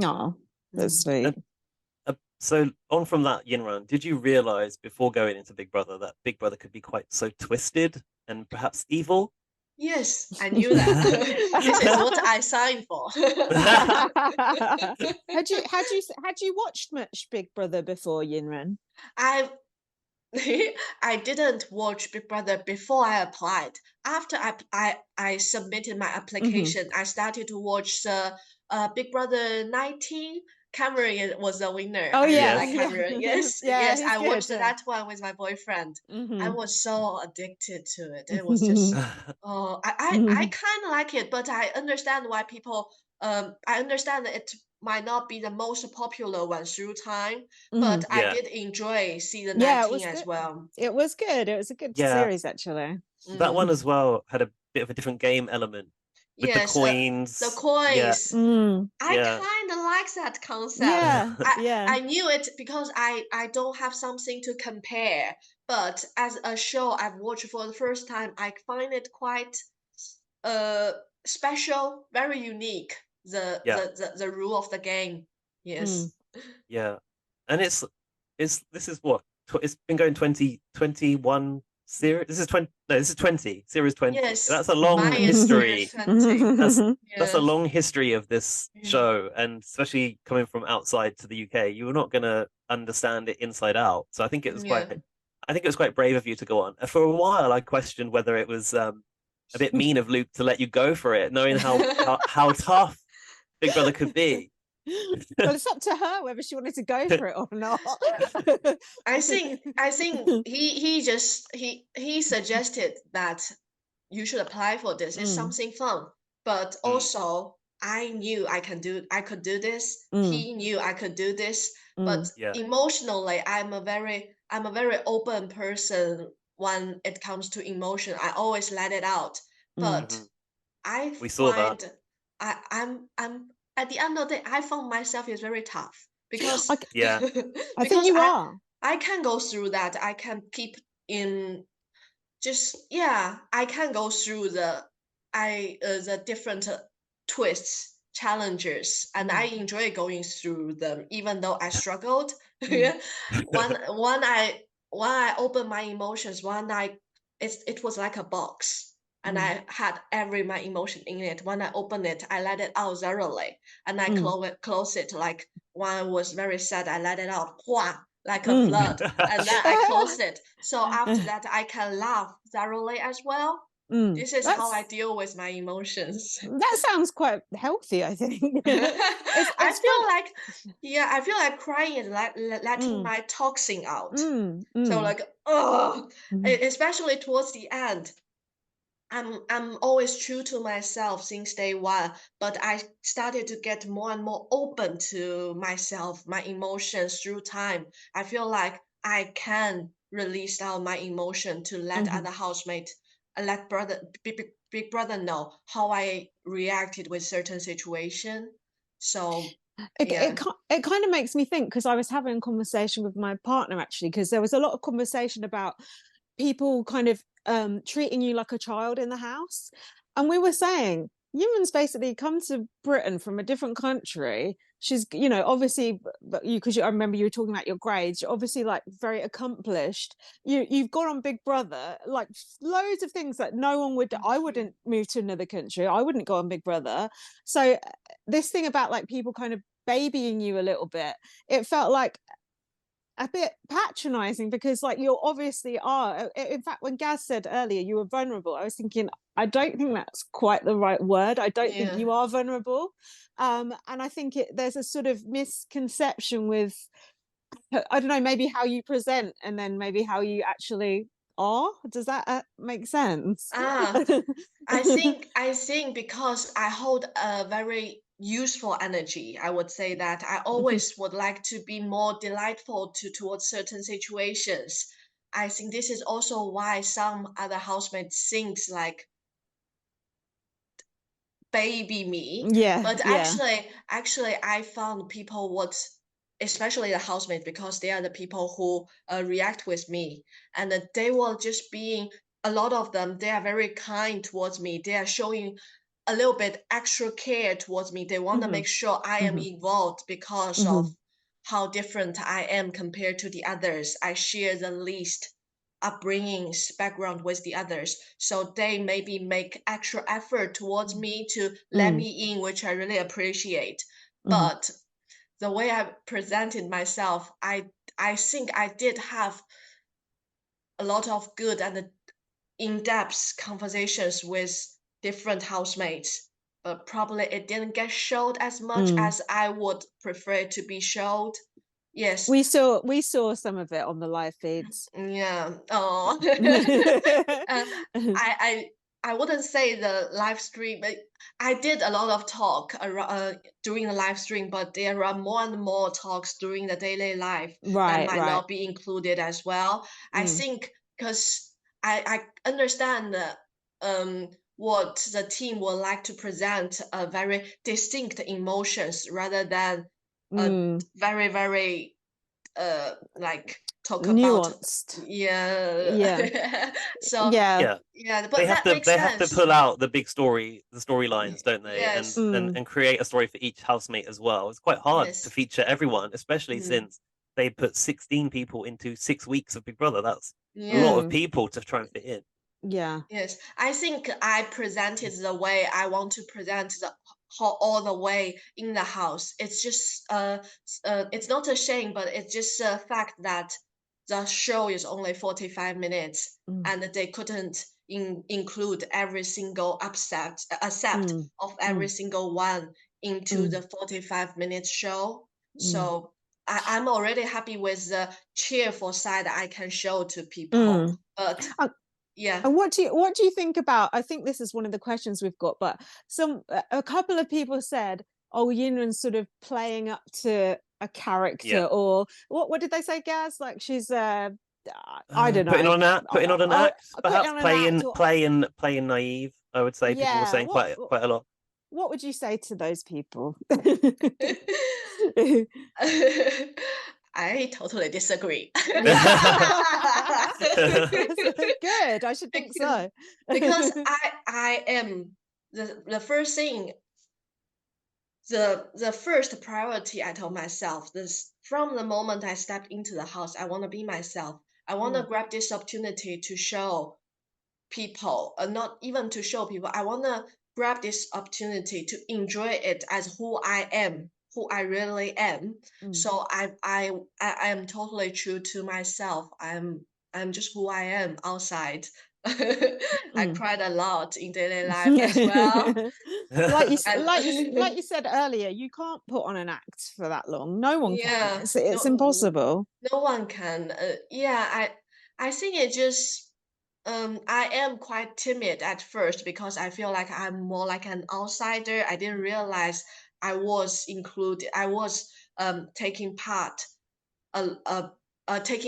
Oh, that's sweet. So on from that, Yinrun, did you realize before going into Big Brother that Big Brother could be quite so twisted and perhaps evil? Yes, I knew that. This is what I signed for. Had you watched much Big Brother before, Yinrun? I didn't watch Big Brother before I applied. After I submitted my application, I started to watch the Big Brother 19. Cameron was the winner. Oh I really yeah, like Yes. Cameron. yeah, Yes, yeah, yes. he's I watched good. that one with my boyfriend. I Mm-hmm. was so addicted to it. It was just, oh, I kind of like it, but I understand why people. I understand that it might not be the most popular one through time, but I Yeah. did enjoy season Yeah, it 19 was as good. well. It was good. It was a good Yeah. series, actually. That one Mm. as well had a bit of a different game element with the Yes, the coins. Yeah. coins. Mm. I Yeah. kind of like that concept. Yeah, yeah. I knew it because I don't have something to compare. But as a show I've watched for the first time, I find it quite uh special, very unique. Yeah. The rule of the game. Mm. Yes. Yeah. And this is what it's been going 2021 series. This is 20, no, this is 20, series 20. Yes. That's a long Mine is history. series 20. That's a Yeah. long history of this Yeah. show, and especially coming from outside to the UK, you were not gonna understand it inside out. So Yeah. I think it was quite brave of you to go on. For a while, I questioned whether it was a bit mean of Luke to let you go for it, knowing how tough Big Brother could be. Well, it's up to her whether she wanted to go for it or not. I think he suggested that you should apply for this. It's Mm, something fun. But Mm, also I knew I could do this. mm, He knew I could do this. But mm, yeah, emotionally I'm a very open person when it comes to emotion. I always let it out. mm. But mhm. I We saw that. find I'm at the end of the day, I found myself is very tough because I, Yeah, I think because you are. I can go through that. I can keep in just yeah. I can go through the different twists, challenges, and I Mm, enjoy going through them, even though I struggled. mm, When I opened my emotions, one night it was like a box. And mm, I had every my emotion in it. When I opened it, I let it out thoroughly, and I mm, close it like when I was very sad. I let it out, whua, like a mm. flood, and then I closed it. So after that, I can laugh thoroughly as well. Mm. This is how I deal with my emotions. That sounds quite healthy, I think. I It's fun. feel like, yeah, I feel like crying is like letting Mm, my toxin out. mm, So mm, like, oh, mm, especially towards the end. I'm always true to myself since day one, but I started to get more and more open to myself, my emotions through time. I feel like I can release out my emotion to let mhm. other housemate, let big brother know how I reacted with certain situation. So yeah. It kind of makes me think because I was having a conversation with my partner actually because there was a lot of conversation about people kind of treating you like a child in the house. And we were saying, Yinrun's basically come to Britain from a different country. She's, you know, obviously, but you because I remember you were talking about your grades. You're obviously like very accomplished. You've gone on Big Brother, like loads of things that no one would. Thank I you. wouldn't move to another country. I wouldn't go on Big Brother. So this thing about like people kind of babying you a little bit, it felt like a bit patronizing because like you obviously are. In fact, when Gaz said earlier you were vulnerable, I was thinking I don't think that's quite the right word. I don't think Yeah. you are vulnerable. And I think there's a sort of misconception with, I don't know, maybe how you present and then maybe how you actually are. Does that make sense? Ah, I think because I hold a very useful energy, I would say that I always would like to be more delightful towards certain situations. I think this is also why some other housemates thinks like baby me. Yeah, But yeah. actually I found people would, especially the housemates, because they are the people who react with me, and they will just being, a lot of them, they are very kind towards me. They are showing a little bit extra care towards me. They want to Hmm. make sure I am Hmm. involved because of Hmm. how different I am compared to the others. I share the least upbringings background with the others, so they maybe make extra effort towards me to let Hmm. me in, which I really appreciate. Hmm. But the way I presented myself, I think I did have a lot of good and in-depth conversations with different housemates, but probably it didn't get showed as much as I would prefer it to be showed. Yes. We saw some of it on the live feeds. Yeah. Oh. I wouldn't say the live stream, but I did a lot of talk during the live stream, but there are more and more talks during the daily life that might not be included as well. I think because I understand what the team would like to present a very distinct emotions rather than a very, very like talk nuanced. about yeah. So yeah, but they have that makes sense. have to pull out the big storylines, don't they? Yes. And create a story for each housemate as well. It's quite hard to feature everyone, especially since they put 16 people into 6 weeks of Big Brother. That's a lot of people to try and fit in. Yeah. Yes, I think I presented the way I want to present all the way in the house. It's just it's not a shame, but it's just a fact that the show is only 45 minutes and they couldn't include every single accept of every single one into the 45 minute show. So I'm already happy with the cheerful side I can show to people. But yeah. And what do you think about, I think this is one of the questions we've got, but a couple of people said, oh, Yinrun's sort of playing up to a character, or what did they say, Gaz? Like she's I don't know, putting on an act, perhaps playing naive. I would say people were saying quite a lot. What would you say to those people? I totally disagree. Good, I should think so. Because I am the first thing, the first priority I told myself this from the moment I stepped into the house, I want to be myself. I want to grab this opportunity to show people, not even to show people, I want to grab this opportunity to enjoy it as who I am, who I really am. So I am totally true to myself. I'm just who I am outside. I cried a lot in daily life as well. like you said earlier, you can't put on an act for that long. No one can. It's impossible. No one can. I think it just I am quite timid at first because I feel like I'm more like an outsider. I didn't realize I was included. I was taking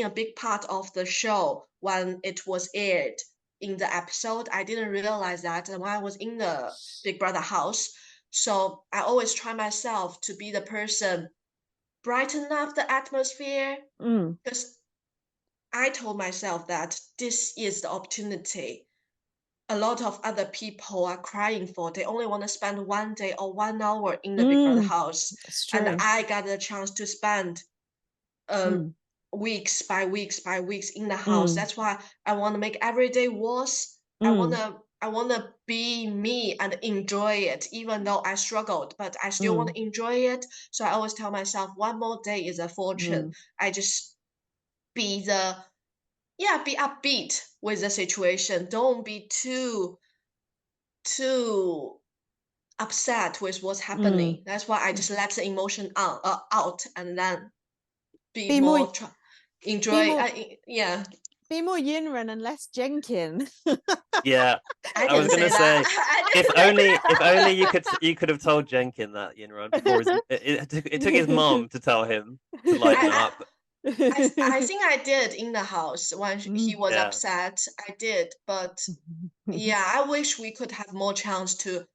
a big part of the show when it was aired in the episode. I didn't realize that when I was in the Big Brother house. So I always try myself to be the person brighten up the atmosphere because I told myself that this is the opportunity a lot of other people are crying for. They only want to spend 1 day or 1 hour in the Big Brother house. And I got the chance to spend weeks by weeks by weeks in the house. That's why I want to make every day worse. I want to be me and enjoy it, even though I struggled, but I still want to enjoy it. So I always tell myself, one more day is a fortune. I just be upbeat with the situation. Don't be too upset with what's happening. That's why I just let the emotion out and then be more enjoy. Be more Yinrun and less Jenkin. Yeah, I was gonna say if only you could have told Jenkin that, Yinrun, before it took his mom to tell him to lighten up. I think I did in the house when he was upset. I did, but I wish we could have more chance to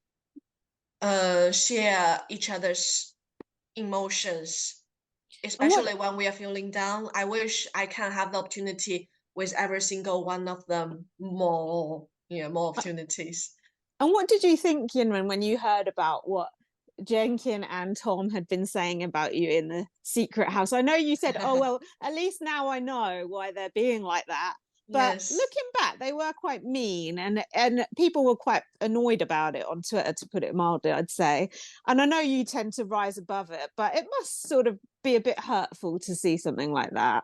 share each other's emotions, especially when we are feeling down. I wish I can have the opportunity with every single one of them more opportunities. And what did you think, Yinrun, when you heard about what Jenkin and Tom had been saying about you in the secret house? I know you said, oh, well, at least now I know why they're being like that. But looking back, they were quite mean and people were quite annoyed about it on Twitter, to put it mildly, I'd say. And I know you tend to rise above it, but it must sort of be a bit hurtful to see something like that.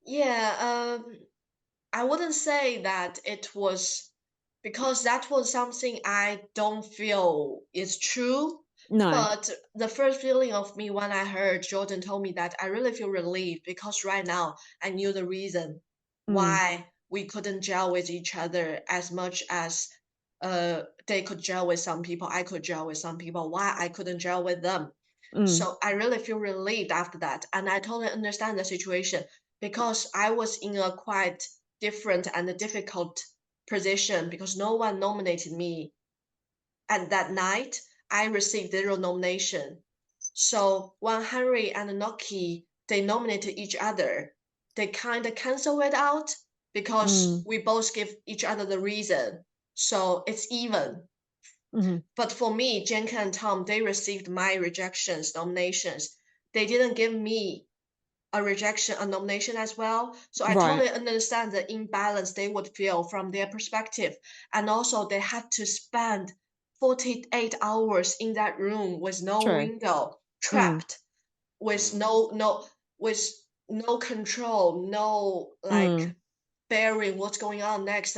Yeah, I wouldn't say that it was because that was something I don't feel is true. No. But the first feeling of me when I heard Jordan told me that, I really feel relieved because right now I knew the reason why we couldn't gel with each other as much as they could gel with some people, I could gel with some people, why I couldn't gel with them. So I really feel relieved after that. And I totally understand the situation because I was in a quite different and difficult position because no one nominated me. And that night, I received 0 nomination. So when Henry and Noki they nominated each other, they kind of cancel it out because we both give each other the reason. So it's even. But for me, Jenka and Tom, they received my rejections, nominations. They didn't give me a rejection, a nomination as well. So I Right. totally understand the imbalance they would feel from their perspective. And also they had to spend 48 hours in that room with no True. window, trapped, with no control, no like bearing what's going on next.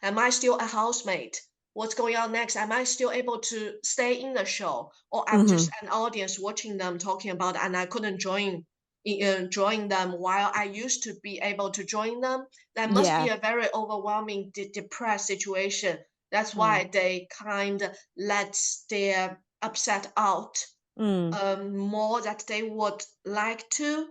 Am I still a housemate? What's going on next? Am I still able to stay in the show, or I'm just an audience watching them talking about, and I couldn't join them while I used to be able to join them? That must be Yeah. a very overwhelming, depressed situation. That's why they kind of let their upset out more that they would like to.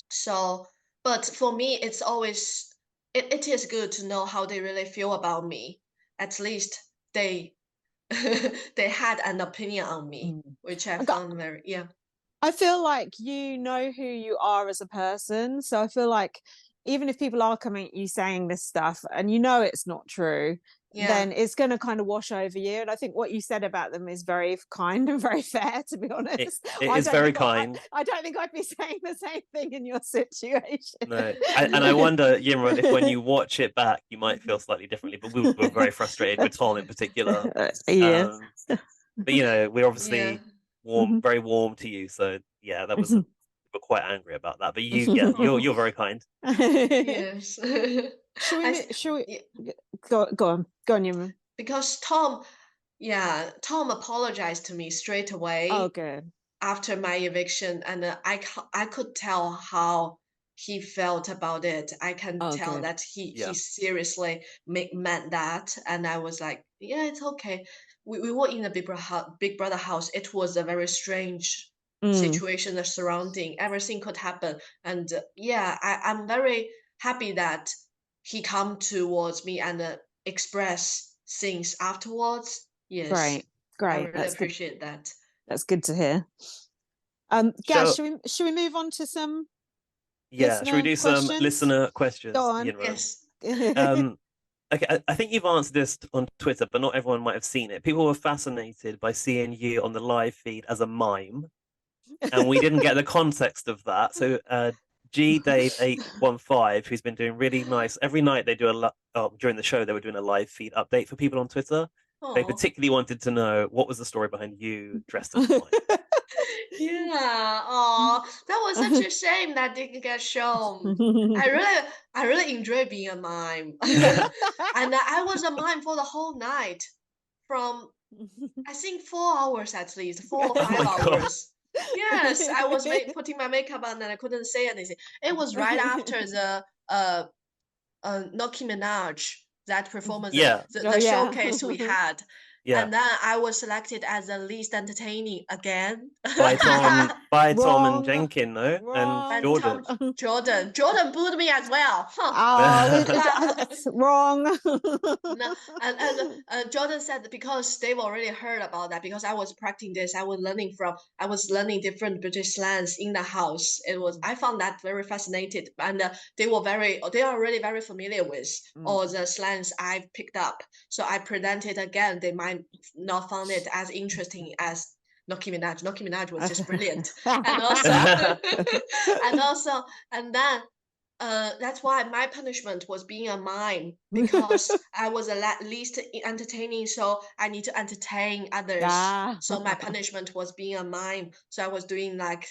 So, but for me, it's always it is good to know how they really feel about me. At least they they had an opinion on me, which I I got found very yeah. I feel like you know who you are as a person. So I feel like even if people are coming at you saying this stuff and you know it's not true, Yeah. then it's going to kind of wash over you. And I think what you said about them is very kind and very fair, to be honest. It I is don't very think kind. I don't think I'd be saying the same thing in your situation. No, and I wonder, Yinrun, if when you watch it back, you might feel slightly differently. But we were very frustrated with Tom in particular. Yeah. But we're Yeah. obviously very warm to you. So yeah, we're quite angry about that. But you're very kind. Yes. Should we yeah, go on, Yuma. because Tom apologized to me straight Oh, away good. after my eviction, and I could tell how he felt about it. I can Oh, tell good. that he Yeah. seriously meant that, and I was like, yeah, it's okay. We were in the Big Brother house. It was a very strange situation, the surrounding, everything could happen, and I'm very happy that he come towards me and express things afterwards. Yes, Great. I Great. really That's good. appreciate that. That's good to hear. Gaz, So should we move on to some yeah, should we listener do some questions? listener Go questions, on. Yinrun? Yes. Um, okay, I think you've answered this on Twitter, but not everyone might have seen it. People were fascinated by seeing you on the live feed as a mime, and we didn't get the context of that. So G Dave 815, who's been doing really nice every night, they do during the show they were doing a live feed update for people on Twitter. They Oh. particularly wanted to know what was the story behind you dressed as a mime. Yeah. Oh, that was such a shame that didn't get shown. I really enjoy being a mime. And I was a mime for the whole night from I think 4 hours at least, four or Oh five my god! hours. Yes, I was putting my makeup on and I couldn't say anything. It was right after the Nicki Minaj, that performance, Yeah, Oh the yeah. showcase we had. yeah. And then I was selected as the least entertaining again. By Tom and Wrong. Jenkin, no, and And Wrong. Tom Jordan. Jordan booed me as well. Huh. Oh, it's wrong. No, and Jordan said because they've already heard about that because I was practicing this. I was learning different British slangs in the house. I found that very fascinating, and they are already very familiar with all the slangs I've picked up. So I present it again. They might not find it as interesting as Nicki Minaj. Nicki Minaj was just brilliant, and also, and also, and then that's why my punishment was being a mime because I was least entertaining, so I need to entertain others. Ah. So my punishment was being a mime. So I was doing like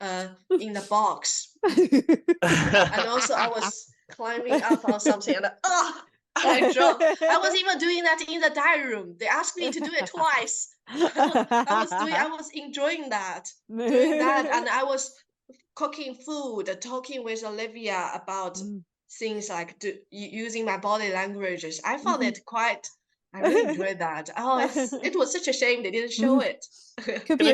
in the box. And also I was climbing up on something and I dropped. I was even doing that in the diary room. They asked me to do it twice. I was enjoying that, doing that, and I was cooking food, talking with Olivia about things like using my body languages. I found it quite. I really enjoyed that. It was such a shame they didn't show it. Could be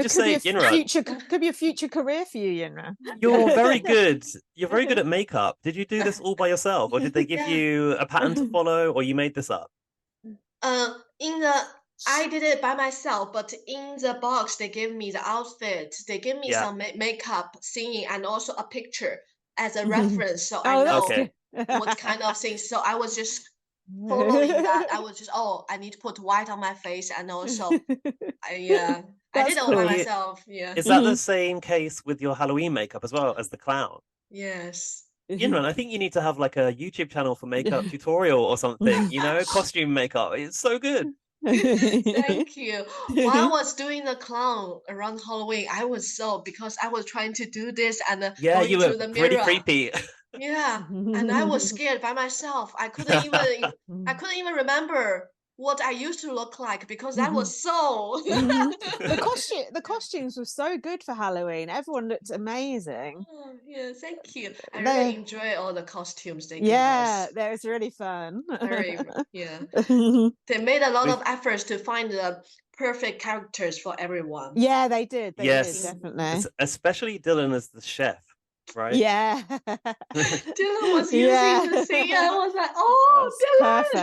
a future career for you, Yinrun. You're very good. You're very good at makeup. Did you do this all by yourself, or did they give you a pattern to follow, or you made this up? I did it by myself, but in the box they gave me the outfit. They gave me some makeup, singing, and also a picture as a reference, so I know what kind of things. So I was just following that. I was just I need to put white on my face, and also I did it all by myself. Yeah. Is that the same case with your Halloween makeup as well as the clown? Yes. Yinrun, I think you need to have like a YouTube channel for makeup tutorial or something. Costume makeup. It's so good. Thank you. While I was doing the clown around Halloween, because I was trying to do this and going you were to the mirror. Pretty creepy. Yeah, and I was scared by myself. I couldn't even remember what I used to look like because that was so. The costumes were so good for Halloween. Everyone looked amazing. Oh, yeah, thank you. I really enjoy all the costumes they gave us. Yeah, that was really fun. They made a lot of efforts to find the perfect characters for everyone. Yeah, they did. Yes, did, definitely. Especially Dylan as the chef. Right? Yeah. Dylan was using the thing. I was like, Dylan.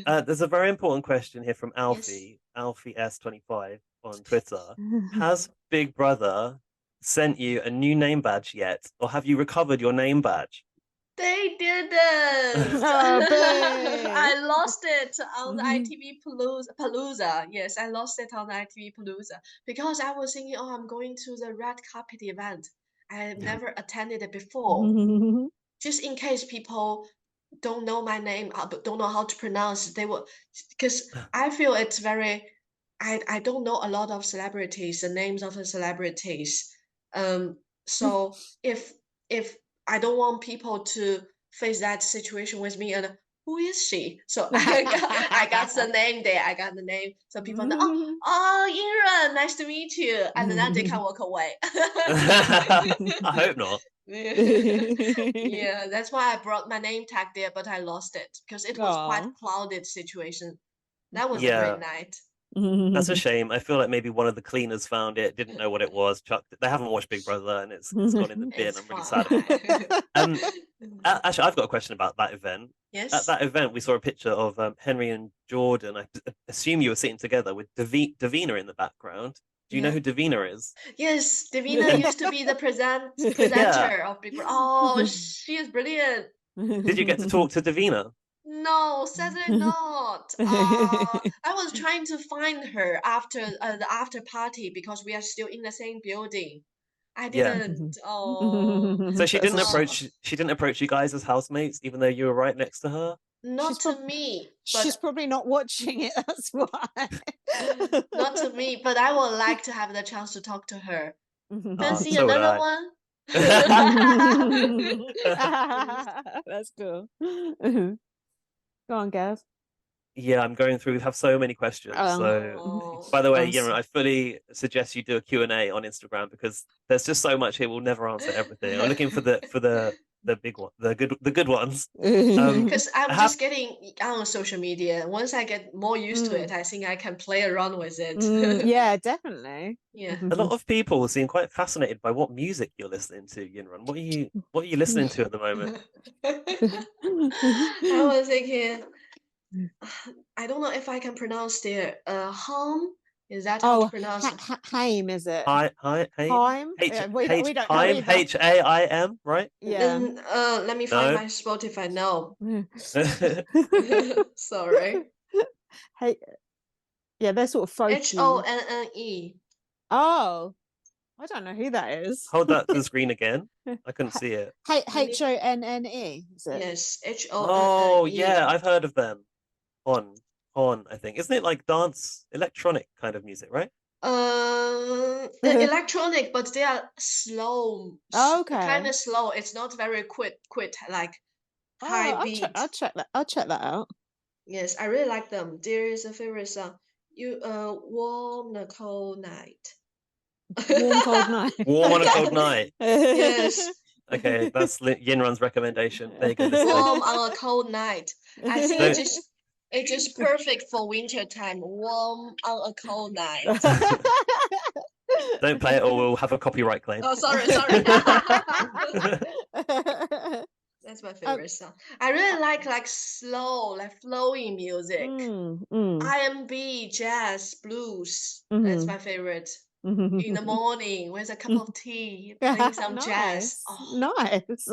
Perfect. There's a very important question here from Alfie, Alfie S25 on Twitter. Has Big Brother sent you a new name badge yet, or have you recovered your name badge? They didn't. I lost it on the ITV Palooza. Yes, I lost it on the ITV Palooza because I was thinking, I'm going to the red carpet event. I never attended it before. Just in case people don't know my name, don't know how to pronounce, because I feel it's very. I don't know a lot of celebrities, the names of the celebrities. So if I don't want people to face that situation with me and who is she? So I got the name there. I got the name. So people know, Yinrun, nice to meet you. And then they can walk away. I hope not. Yeah, that's why I brought my name tag there, but I lost it because it was quite a clouded situation. That was a great night. That's a shame. I feel like maybe one of the cleaners found it, didn't know what it was, chucked it. They haven't watched Big Brother, and it's gone in the bin. I'm really sad about it. Actually, I've got a question about that event. Yes. At that event, we saw a picture of Henry and Jordan. I assume you were sitting together with Davina in the background. Do you know who Davina is? Yes, Davina used to be the presenter of Big Brother. Oh, she is brilliant. Did you get to talk to Davina? No, sadly not. I was trying to find her after the after party because we are still in the same building. I didn't. Oh. So she didn't approach you guys as housemates, even though you were right next to her? Not to me. She's probably not watching it, that's why. Not to me, but I would like to have the chance to talk to her. Fancy so another one? That's cool. Go on, Gav. Yeah, I'm going through. We have so many questions. So, by the way, I fully suggest you do a Q&A on Instagram because there's just so much here. We'll never answer everything. I'm looking for the big one, the good ones. Because I'm just getting on social media. Once I get more used to it, I think I can play around with it. Yeah, definitely. Yeah. A lot of people seem quite fascinated by what music you're listening to, Yinrun. What are you listening to at the moment? I was thinking, I don't know if I can pronounce their hum. Is that how to pronounce it? Haim, is it? Haim. Haim. Haim. H-A-I-M, right? Yeah. Let me find my Spotify now. Sorry. Hey. Yeah, they're sort of folky. Honne. Oh, I don't know who that is. Hold that to the screen again. I couldn't see it. Honne. Is it? Yes, Honne. Oh, yeah, I've heard of them. On, I think. Isn't it like dance, electronic kind of music, right? Electronic, but they are slow. Oh, Kind okay. of slow. It's not very quick, like Oh, high I'll beat. check that. I'll check that out. Yes, I really like them. There is a favorite song. Warm the cold night. Warm cold night. Warm on a cold night. Yes. Okay, that's Yinrun's recommendation. There you go, listeners. Warm on a cold night. I think Don't- it's just perfect for winter time. Warm on a cold night. Don't play it or we'll have a copyright claim. Oh, sorry. That's my favorite song. I really like slow, like flowing music. R&B, jazz, blues. That's my favorite. In the morning with a cup of tea, playing some jazz. Oh. Nice.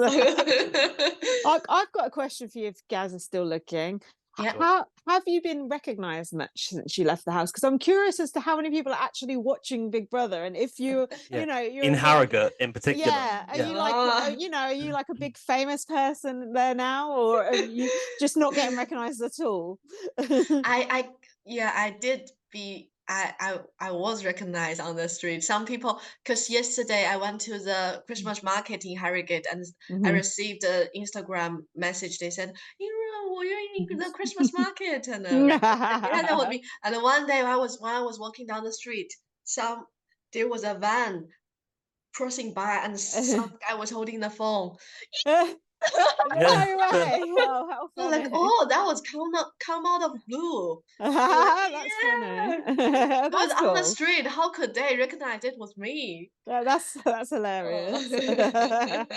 I've got a question for you if Gaz is still looking. Yeah. How have you been recognized much since you left the house? Because I'm curious as to how many people are actually watching Big Brother, and if you, Yeah. you know, you're in Harrogate in particular. Yeah, are you like, are you like a big famous person there now, or are you just not getting recognized at all? I did be. I was recognized on the street. Some people, because yesterday I went to the Christmas market in Harrogate and I received an Instagram message. They said, "You're in the Christmas market," and yeah, that would be. And one day when I was walking down the street, there was a van crossing by and some guy was holding the phone. No way! Oh, how funny! Like, that was come out of blue. That's funny. That's on the cool. street. How could they recognize it was me? Yeah, that's hilarious. That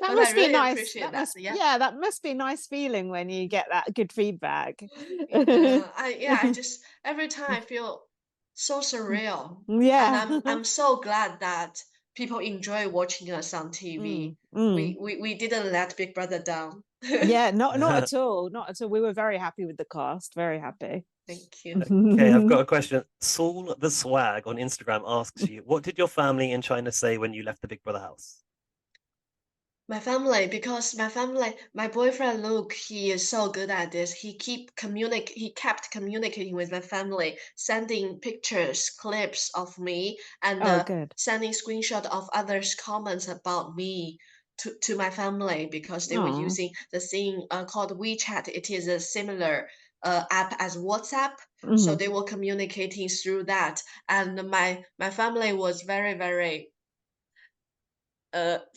But must I be really nice. appreciate That must, that. Yeah. yeah, that must be a nice feeling when you get that good feedback. I just every time I feel so surreal. Yeah. And I'm so glad that people enjoy watching us on TV. We didn't let Big Brother down. Yeah, not at all. Not at all. We were very happy with the cast. Very happy. Thank you. Okay, I've got a question. Saul the Swag on Instagram asks you, what did your family in China say when you left the Big Brother house? My family, because my boyfriend Luke, he is so good at this. He kept communicating with my family, sending pictures, clips of me, and good. sending screenshot of others' comments about me to my family because they were using the thing called WeChat. It is a similar app as WhatsApp, so they were communicating through that. And my family was very, very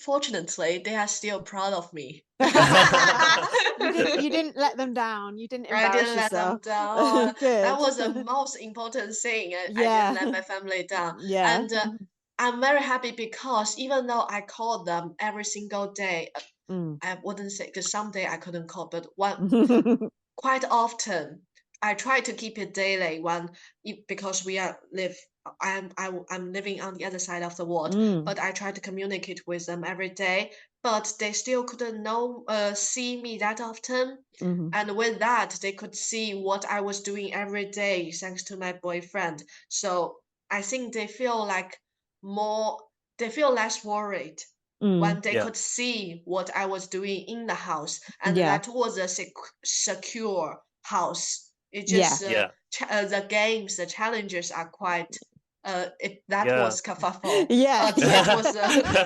fortunately, they are still proud of me. You didn't let them down. You didn't embarrass I didn't yourself. let them down. That was the Good. most important thing. I Yeah. didn't let my family down. Yeah. And I'm very happy because even though I called them every single day, I wouldn't say because someday I couldn't call, but quite often I try to keep it daily because I'm living on the other side of the world, but I try to communicate with them every day. But they still couldn't see me that often, and with that, they could see what I was doing every day thanks to my boyfriend. So I think they feel less worried when they could see what I was doing in the house, and that was a secure house. It just the games, the challenges are quite. Was kerfuffle. Yeah.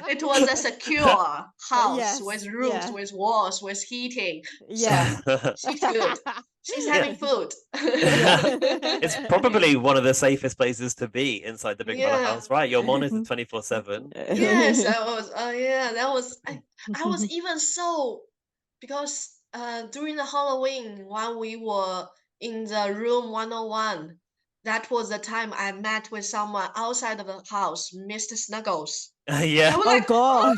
It was a secure house with roofs, Yeah. with walls, with heating. Yeah. So she's good. She's having food. It's probably one of the safest places to be inside the Big Brother house, right? You're monitored 24/7. Yes, I was. That was. I was even so because during the Halloween when we were in the room 101, that was the time I met with someone outside of the house, Mr. Snuggles. Yeah. I was Oh God.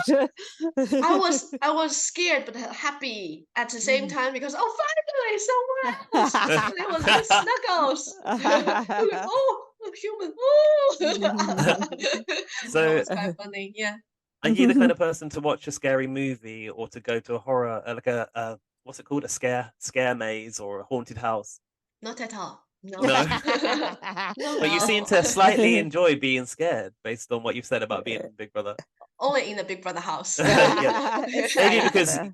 I was scared but happy at the same time because finally someone else. It was Miss Snuggles. A human. So that was quite funny. Yeah. Are you the kind of person to watch a scary movie or to go to a horror, like a what's it called, a scare maze or a haunted house? Not at all. No. No. But you seem to slightly enjoy being scared based on what you've said about being in Big Brother. Only in the Big Brother house. Yeah.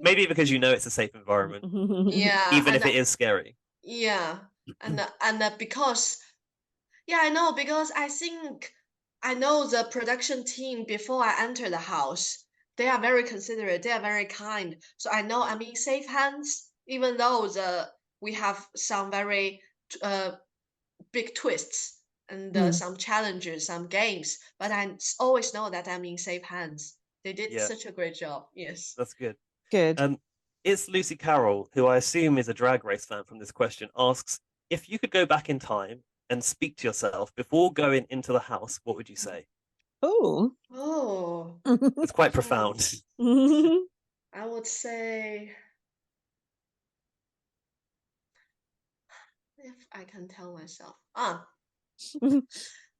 Maybe because you know it's a safe environment. Yeah. Even if it is scary. Yeah. And because Yeah, I know, because I think I know the production team before I enter the house. They are very considerate, they are very kind. So I know I'm in safe hands, even though we have some very uh, big twists and some challenges, some games, but always know that I'm in safe hands. They did Yeah, such a great job. Yes. that's good. Good. It's Lucy Carroll, who I assume is a Drag Race fan from this question, asks, if you could go back in time and speak to yourself before going into the house, what would you say? Oh. Oh, It's quite oh, profound. I would say, if I can tell myself.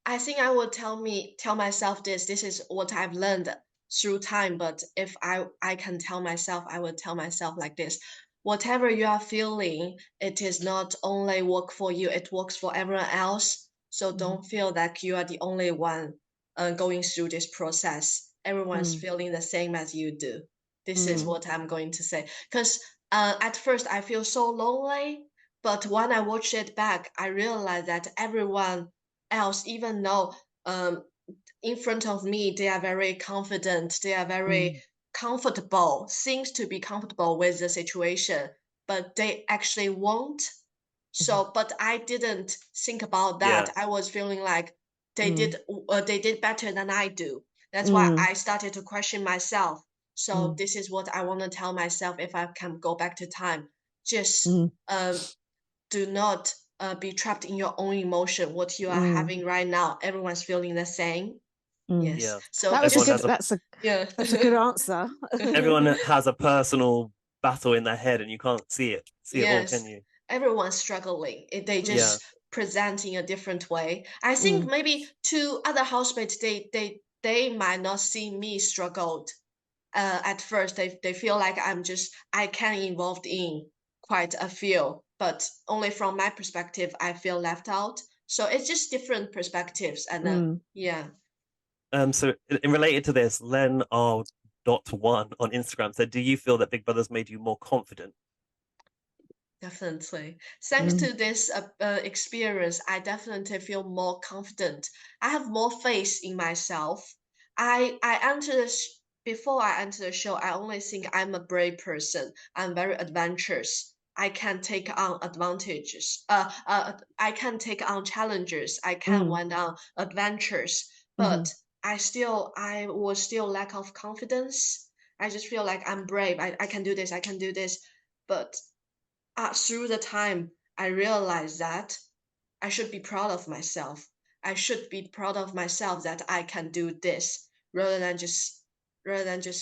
I think I would tell myself this is what I've learned through time. But if I can tell myself, I would tell myself like this: whatever you are feeling, it is not only work for you, it works for everyone else. So don't feel like you are the only one going through this process. Everyone's feeling the same as you do. This is what I'm going to say. Because at first I feel so lonely, but when I watch it back, I realize that everyone else, even though in front of me they are very confident, they are very comfortable, seems to be comfortable with the situation, but they actually won't. So but I didn't think about that. I was feeling like they did better than I do. That's why I started to question myself. So this is what I want to tell myself if I can go back to time. Just do not be trapped in your own emotion. What you are having right now, everyone's feeling the same. Yes. Yeah. So That was Everyone a has good. yeah. That's a good answer. everyone has a personal battle in their head and you can't see it all, can Yes. you? Everyone's struggling. They Yeah. just present in a different way. I think maybe to other housemates, they might not see me struggled. At first, they feel like I can involved in quite a few, but only from my perspective, I feel left out. So it's just different perspectives, and yeah. So in related to this, Len R.1 on Instagram said, do you feel that Big Brother's made you more confident? Definitely. Thanks to this experience, I definitely feel more confident. I have more faith in myself. I enter before I enter the show, I only think I'm a brave person. I'm very adventurous. I can take on advantages. I can take on challenges. I can went on adventures. But I was still lack of confidence. I just feel like I'm brave. I can do this. I can do this. But through the time, I realized that I should be proud of myself. I should be proud of myself that I can do this rather than just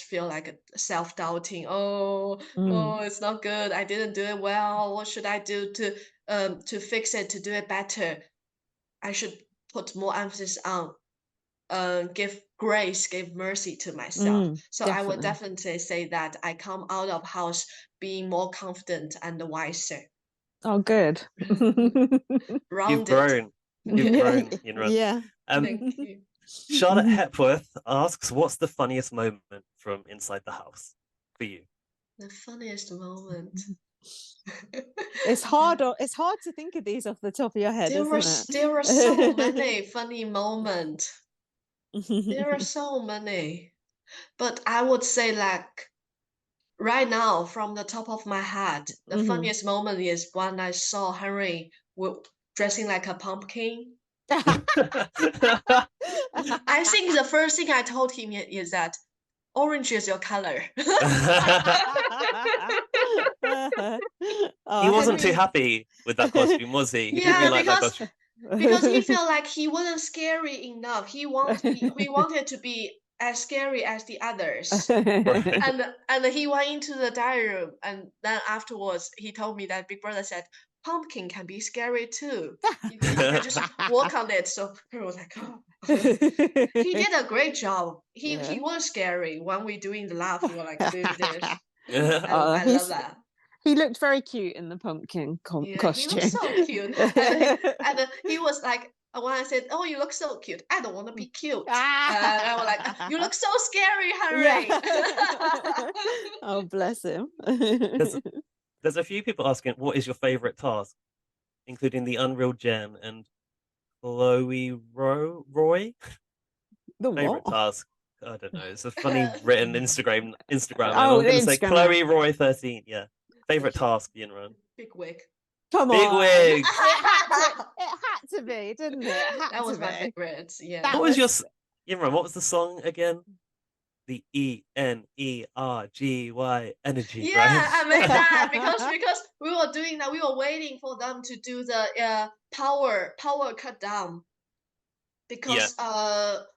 feel like self-doubting. Oh, it's not good. I didn't do it well. What should I do to fix it, to do it better? I should put more emphasis on give grace, give mercy to myself. So I would definitely say that I come out of house being more confident and wiser. Oh, good. You've Rounded. grown. You've grown, Yinrun. Yeah. Thank you. Charlotte Hepworth asks, what's the funniest moment from inside the house for you? The funniest moment. It's hard. It's hard to think of these off the top of your head, There were isn't there were so it? many funny moments. There are so many. But I would say like right now, from the top of my head, the funniest moment is when I saw Henry dressing like a pumpkin. I think the first thing I told him is that orange is your color. He wasn't too Henry. happy with that costume, was he? He didn't Yeah, really like that costume. because he felt like he wasn't scary enough. He wanted to be as scary as the others. Right. And he went into the diary room, and then afterwards he told me that Big Brother said pumpkin can be scary too. You can just walk on it. So I was like, oh. He did a great job. He was scary when we doing the laugh. We were like doing this. I love that. He looked very cute in the pumpkin Yeah, he costume. looks so cute. And he was like, when I said, "Oh, you look so cute," I don't want to be cute. And I was like, "You look so scary, Henry." Yeah. Oh, bless him. There's a few people asking, what is your favorite task, including the Unreal Gem and Chloe Roy. The Favorite what? task. I don't know. It's a funny written Instagram name. Oh, I'm the gonna say Instagram Chloe name. Roy 13. Yeah. Favorite task, Yinrun. Big wig. Come Big on. wigs. It had to be, didn't it? It had That was to my be. favorite. Yeah. That What was your was Yinrun? What was the song again? The ENERGY energy, Yeah, right? I made that because we were doing that. We were waiting for them to do the power cut down because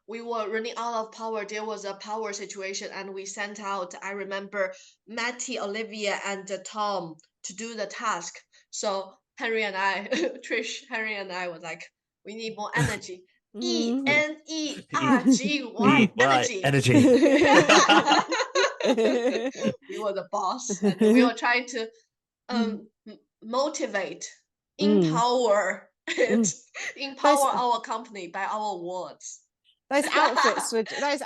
we were running out of power. There was a power situation, and we sent out. I remember Matty, Olivia, and Tom to do the task. So Henry and I, Trish, Henry and I was like, we need more energy. ENERGY energy. energy. We were the boss, and we were trying to motivate, empower it, empower our company by our words. Those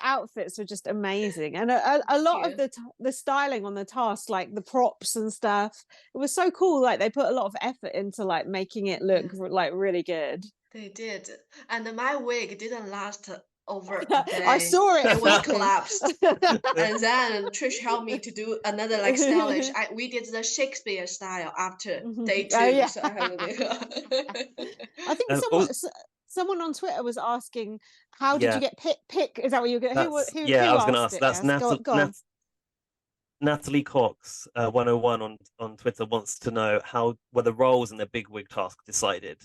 outfits were just amazing, and a lot of the styling on the task, like the props and stuff, it was so cool. Like they put a lot of effort into like making it look like really good. They did, and my wig didn't last over a day. I saw it. It was collapsed. And then Trish helped me to do another like stylish. We did the Shakespeare style after day 2. Yeah. So I think someone on Twitter was asking, how did you get pick? Is that what you get? Who I was going to ask. That's Natalie Cox 101 on Twitter wants to know how were the roles in the big wig task decided,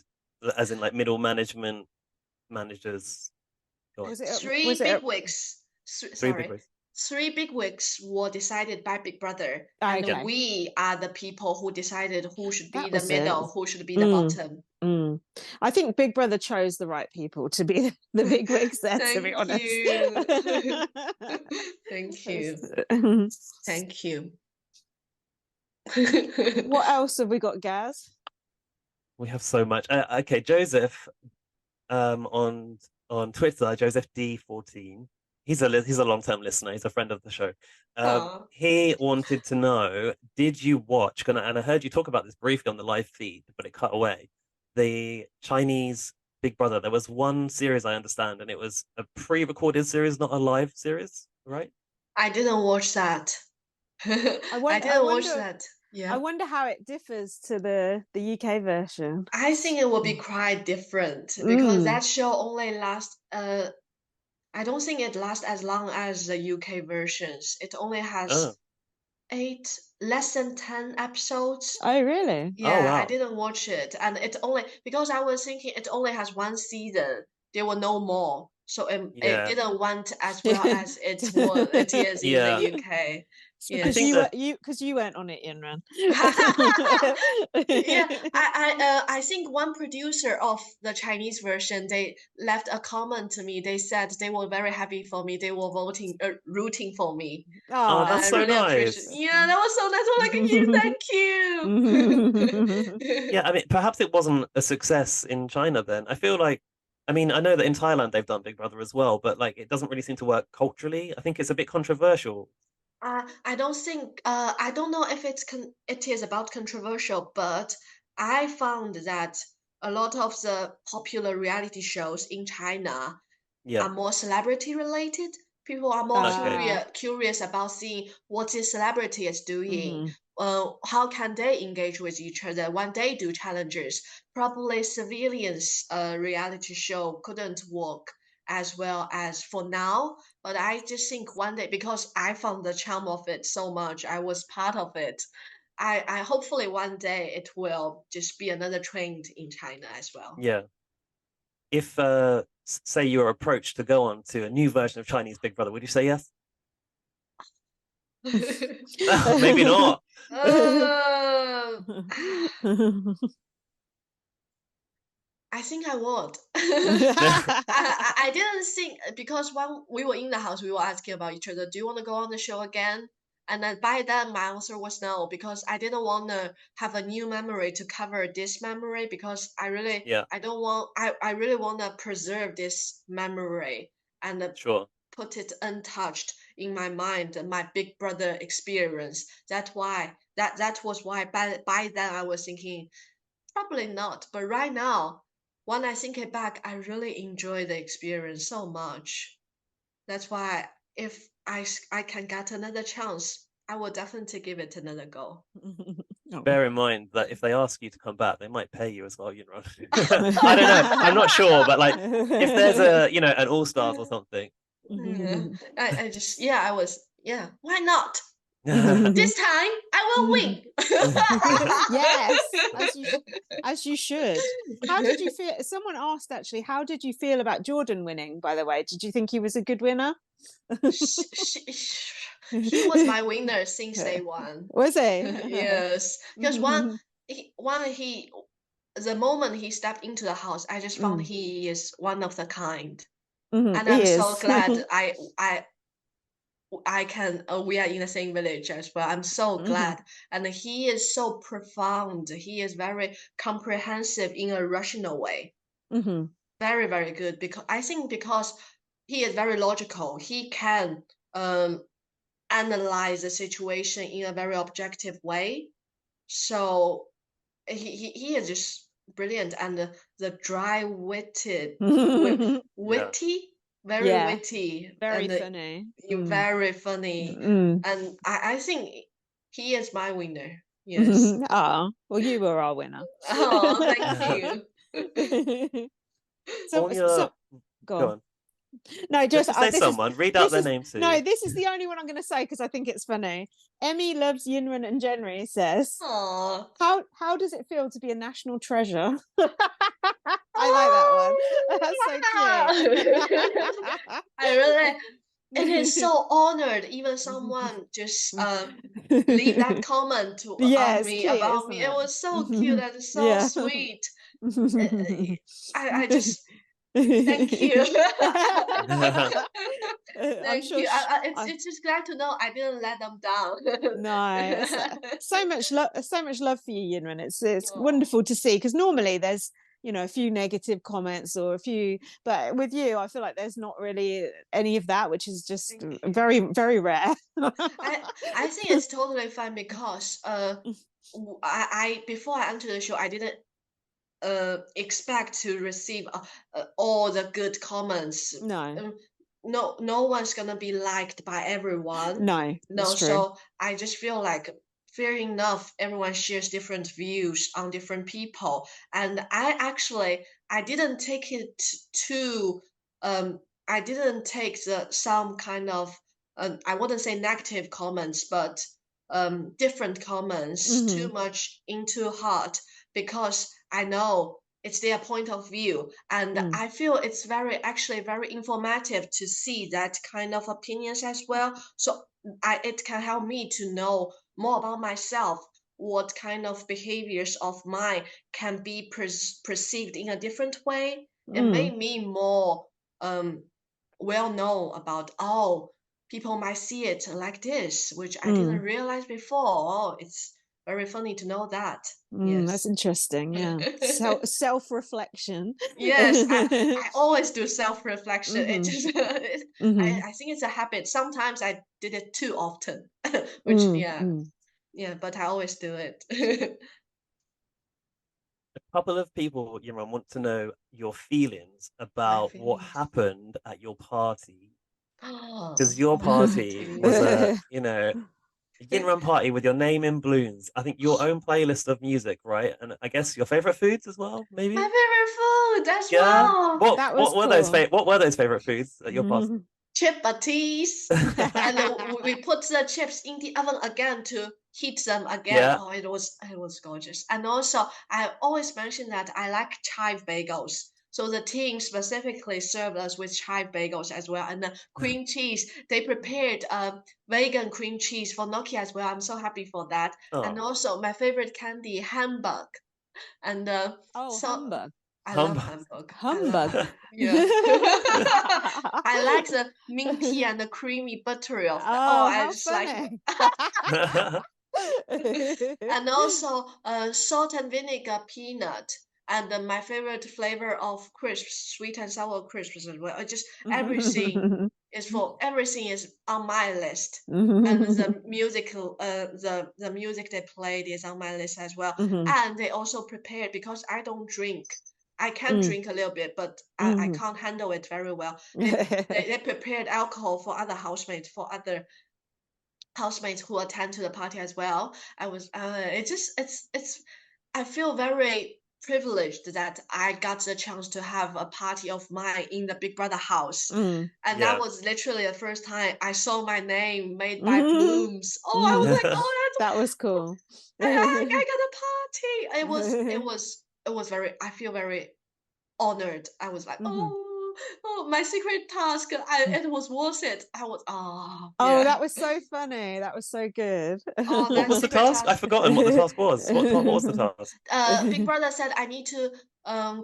as in like middle management, managers. Three big wigs. Sorry. Big wigs. 3 big wigs were decided by Big Brother, and we are the people who decided who should be the middle, who should be the bottom. I think Big Brother chose the right people to be the big wigs there. To be honest, Thank you. Thank you. What else have we got, Gaz? We have so much. Okay, Joseph, on Twitter, Joseph D14. He's a long-term listener. He's a friend of the show. He wanted to know, did you watch? And I heard you talk about this briefly on the live feed, but it cut away. The Chinese Big Brother. There was one series I understand, and it was a pre-recorded series, not a live series, right? I didn't watch that. I didn't watch that. Yeah. I wonder how it differs to the UK version. I think it will be quite different because that show only lasts. I don't think it lasts as long as the UK versions. It only has 8, less than 10 episodes. Oh, really? Yeah, wow. I didn't watch it, and it only because I was thinking it only has 1 season. There were no more, so it didn't went as well as it is in the UK. Because you weren't on it, Yinrun. I think one producer of the Chinese version, they left a comment to me. They said they were very happy for me. They were rooting for me. Oh, that's so nice. Yeah, that was so nice. I'm like, thank you. Yeah, I mean, perhaps it wasn't a success in China then. I feel like, I mean, I know that in Thailand they've done Big Brother as well, but like it doesn't really seem to work culturally. I think it's a bit controversial. I don't think I don't know if it is about controversial, but I found that a lot of the popular reality shows in China are more celebrity related. People are more curious about seeing what this celebrity is doing. How can they engage with each other when they do challenges? Probably civilians reality show couldn't work as well as for now, but I just think one day, because I found the charm of it so much, I was part of it. I hopefully one day it will just be another trend in China as well. Yeah. If say you were approached to go on to a new version of Chinese Big Brother, would you say yes? Maybe not. I think I would. I didn't think, because when we were in the house, we were asking about each other, do you want to go on the show again? And then by then my answer was no, because I didn't want to have a new memory to cover this memory, because I really want to preserve this memory and put it untouched in my mind, my Big Brother experience. That was why by then I was thinking probably not. But right now, when I think it back, I really enjoy the experience so much. That's why if I can get another chance, I will definitely give it another go. Oh. Bear in mind that if they ask you to come back, they might pay you as well, Yinrun. I don't know. I'm not sure, but like if there's a, you know, an All Stars or something. Yeah. I just, I was, why not? This time I will win. Yes, as you should. How did you feel? Someone asked actually, how did you feel about Jordan winning, by the way? Did you think he was a good winner? He was my winner since day one. Was he? Yes, because the moment he stepped into the house, I just found he is one of the kind, and I'm so glad I can we are in the same village as well. I'm so glad, and he is so profound. He is very comprehensive in a rational way. Very, very good, because he is very logical. He can analyze the situation in a very objective way. So he is just brilliant, and the dry-witted, witty, very witty, very and funny, very funny, and I think he is my winner. Yes. Ah, well, you were our winner. Oh, thank you. So go on. No, just say someone. Read out their name too. No, this is the only one I'm going to say because I think it's funny. Emmy loves Yinrun and Jenry says, "Aww, how does it feel to be a national treasure?" I like that one. That's so cute. I really. It is so honored. Even someone just leave that comment to me about me. It was so cute and so sweet. I just thank you. Thank you. It's just glad to know I didn't let them down. No, so much love for you, Yinrun. It's wonderful to see, because normally there's, you know, a few negative comments or a few, but with you I feel like there's not really any of that, which is just very, very rare. I think it's totally fine, because I before I entered the show, I didn't expect to receive all the good comments. No one's gonna be liked by everyone. No, so I just feel like, fair enough, everyone shares different views on different people, and I didn't take it to I didn't take some kind of I wouldn't say negative comments, but different comments too much into heart, because I know it's their point of view, and I feel it's actually very informative to see that kind of opinions as well. So it can help me to know more about myself, what kind of behaviors of mine can be perceived in a different way. It made me more well known about, people might see it like this, which I didn't realize before. It's very funny to know that. Yes. That's interesting. Yeah. Self-reflection. Yes, I always do self-reflection. It just I think it's a habit. Sometimes I did it too often, which but I always do it. A couple of people, Yinrun, want to know your feelings about what happened at your party. Because your party was a, you know, Yinrun party with your name in balloons. I think your own playlist of music, right? And I guess your favorite foods as well, maybe. My favorite food as well. What were those favorite foods at your party? Chippies, and we put the chips in the oven again to heat them again. Yeah. Oh, it was gorgeous. And also, I always mention that I like chive bagels. So the team specifically served us with chive bagels as well, and the cream cheese. They prepared vegan cream cheese for Nokia as well. I'm so happy for that. And also, my favorite candy, Hamburg. And Hamburg. I love Hamburg. Humbug. Yeah. I like the minty and the creamy buttery of that. I just funny. like. And also salt and vinegar peanut. And my favorite flavor of crisps, sweet and sour crisps as well. Just everything is on my list. And the music they played is on my list as well. And they also prepared, because I don't drink I can drink a little bit, but I can't handle it very well. They prepared alcohol for other housemates, who attend to the party as well. I was I feel very privileged that I got the chance to have a party of mine in the Big Brother house. And that was literally the first time I saw my name made by blooms. Oh, I was like, oh, that was cool. I got a party. It was very, I feel very honored. I was like, oh, my secret task. It was worth it. I was, oh, that was so funny. That was so good. Oh, What was the task? I've forgotten what the task was. What was the task? Big Brother said I need to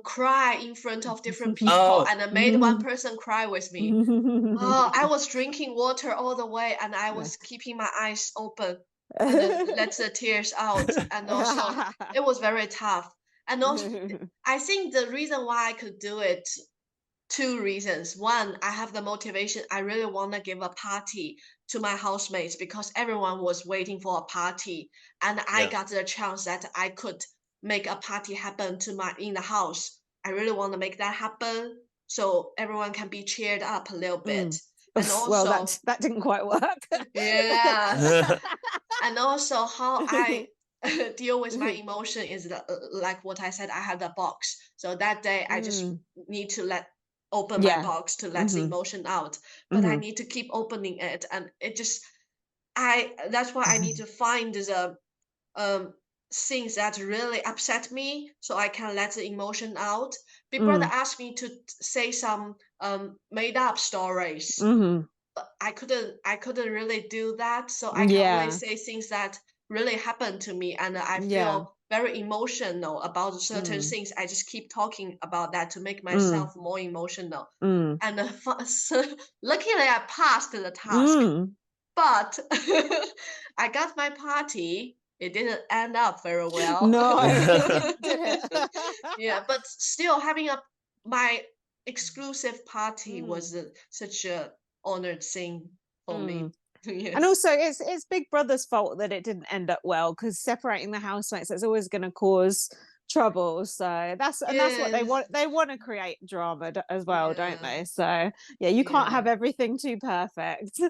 cry in front of different people, and I made one person cry with me. Oh, I was drinking water all the way, and I was keeping my eyes open and let the tears out. And also, it was very tough. And also, I think the reason why I could do it, two reasons. One, I have the motivation. I really want to give a party to my housemates because everyone was waiting for a party, and I got the chance that I could make a party happen in the house. I really want to make that happen so everyone can be cheered up a little bit. And also, well, that didn't quite work. Yeah. And also, how I deal with my emotion is like what I said. I had a box, so that day I just need to open my box to let the emotion out, but I need to keep opening it, and it just that's why I need to find the things that really upset me so I can let the emotion out. Big Brother asked me to say some made up stories, but I couldn't really do that, so I can only say things that really happened to me, and I feel very emotional about certain things. I just keep talking about that to make myself more emotional. And so luckily I passed the task, but I got my party. It didn't end up very well. No. Yeah, but still having my exclusive party was such a honored thing for me. Yes. And also it's Big Brother's fault that it didn't end up well, because separating the housemates, that's always going to cause trouble. So that's what they want. They want to create drama as well, don't they? So you can't have everything too perfect.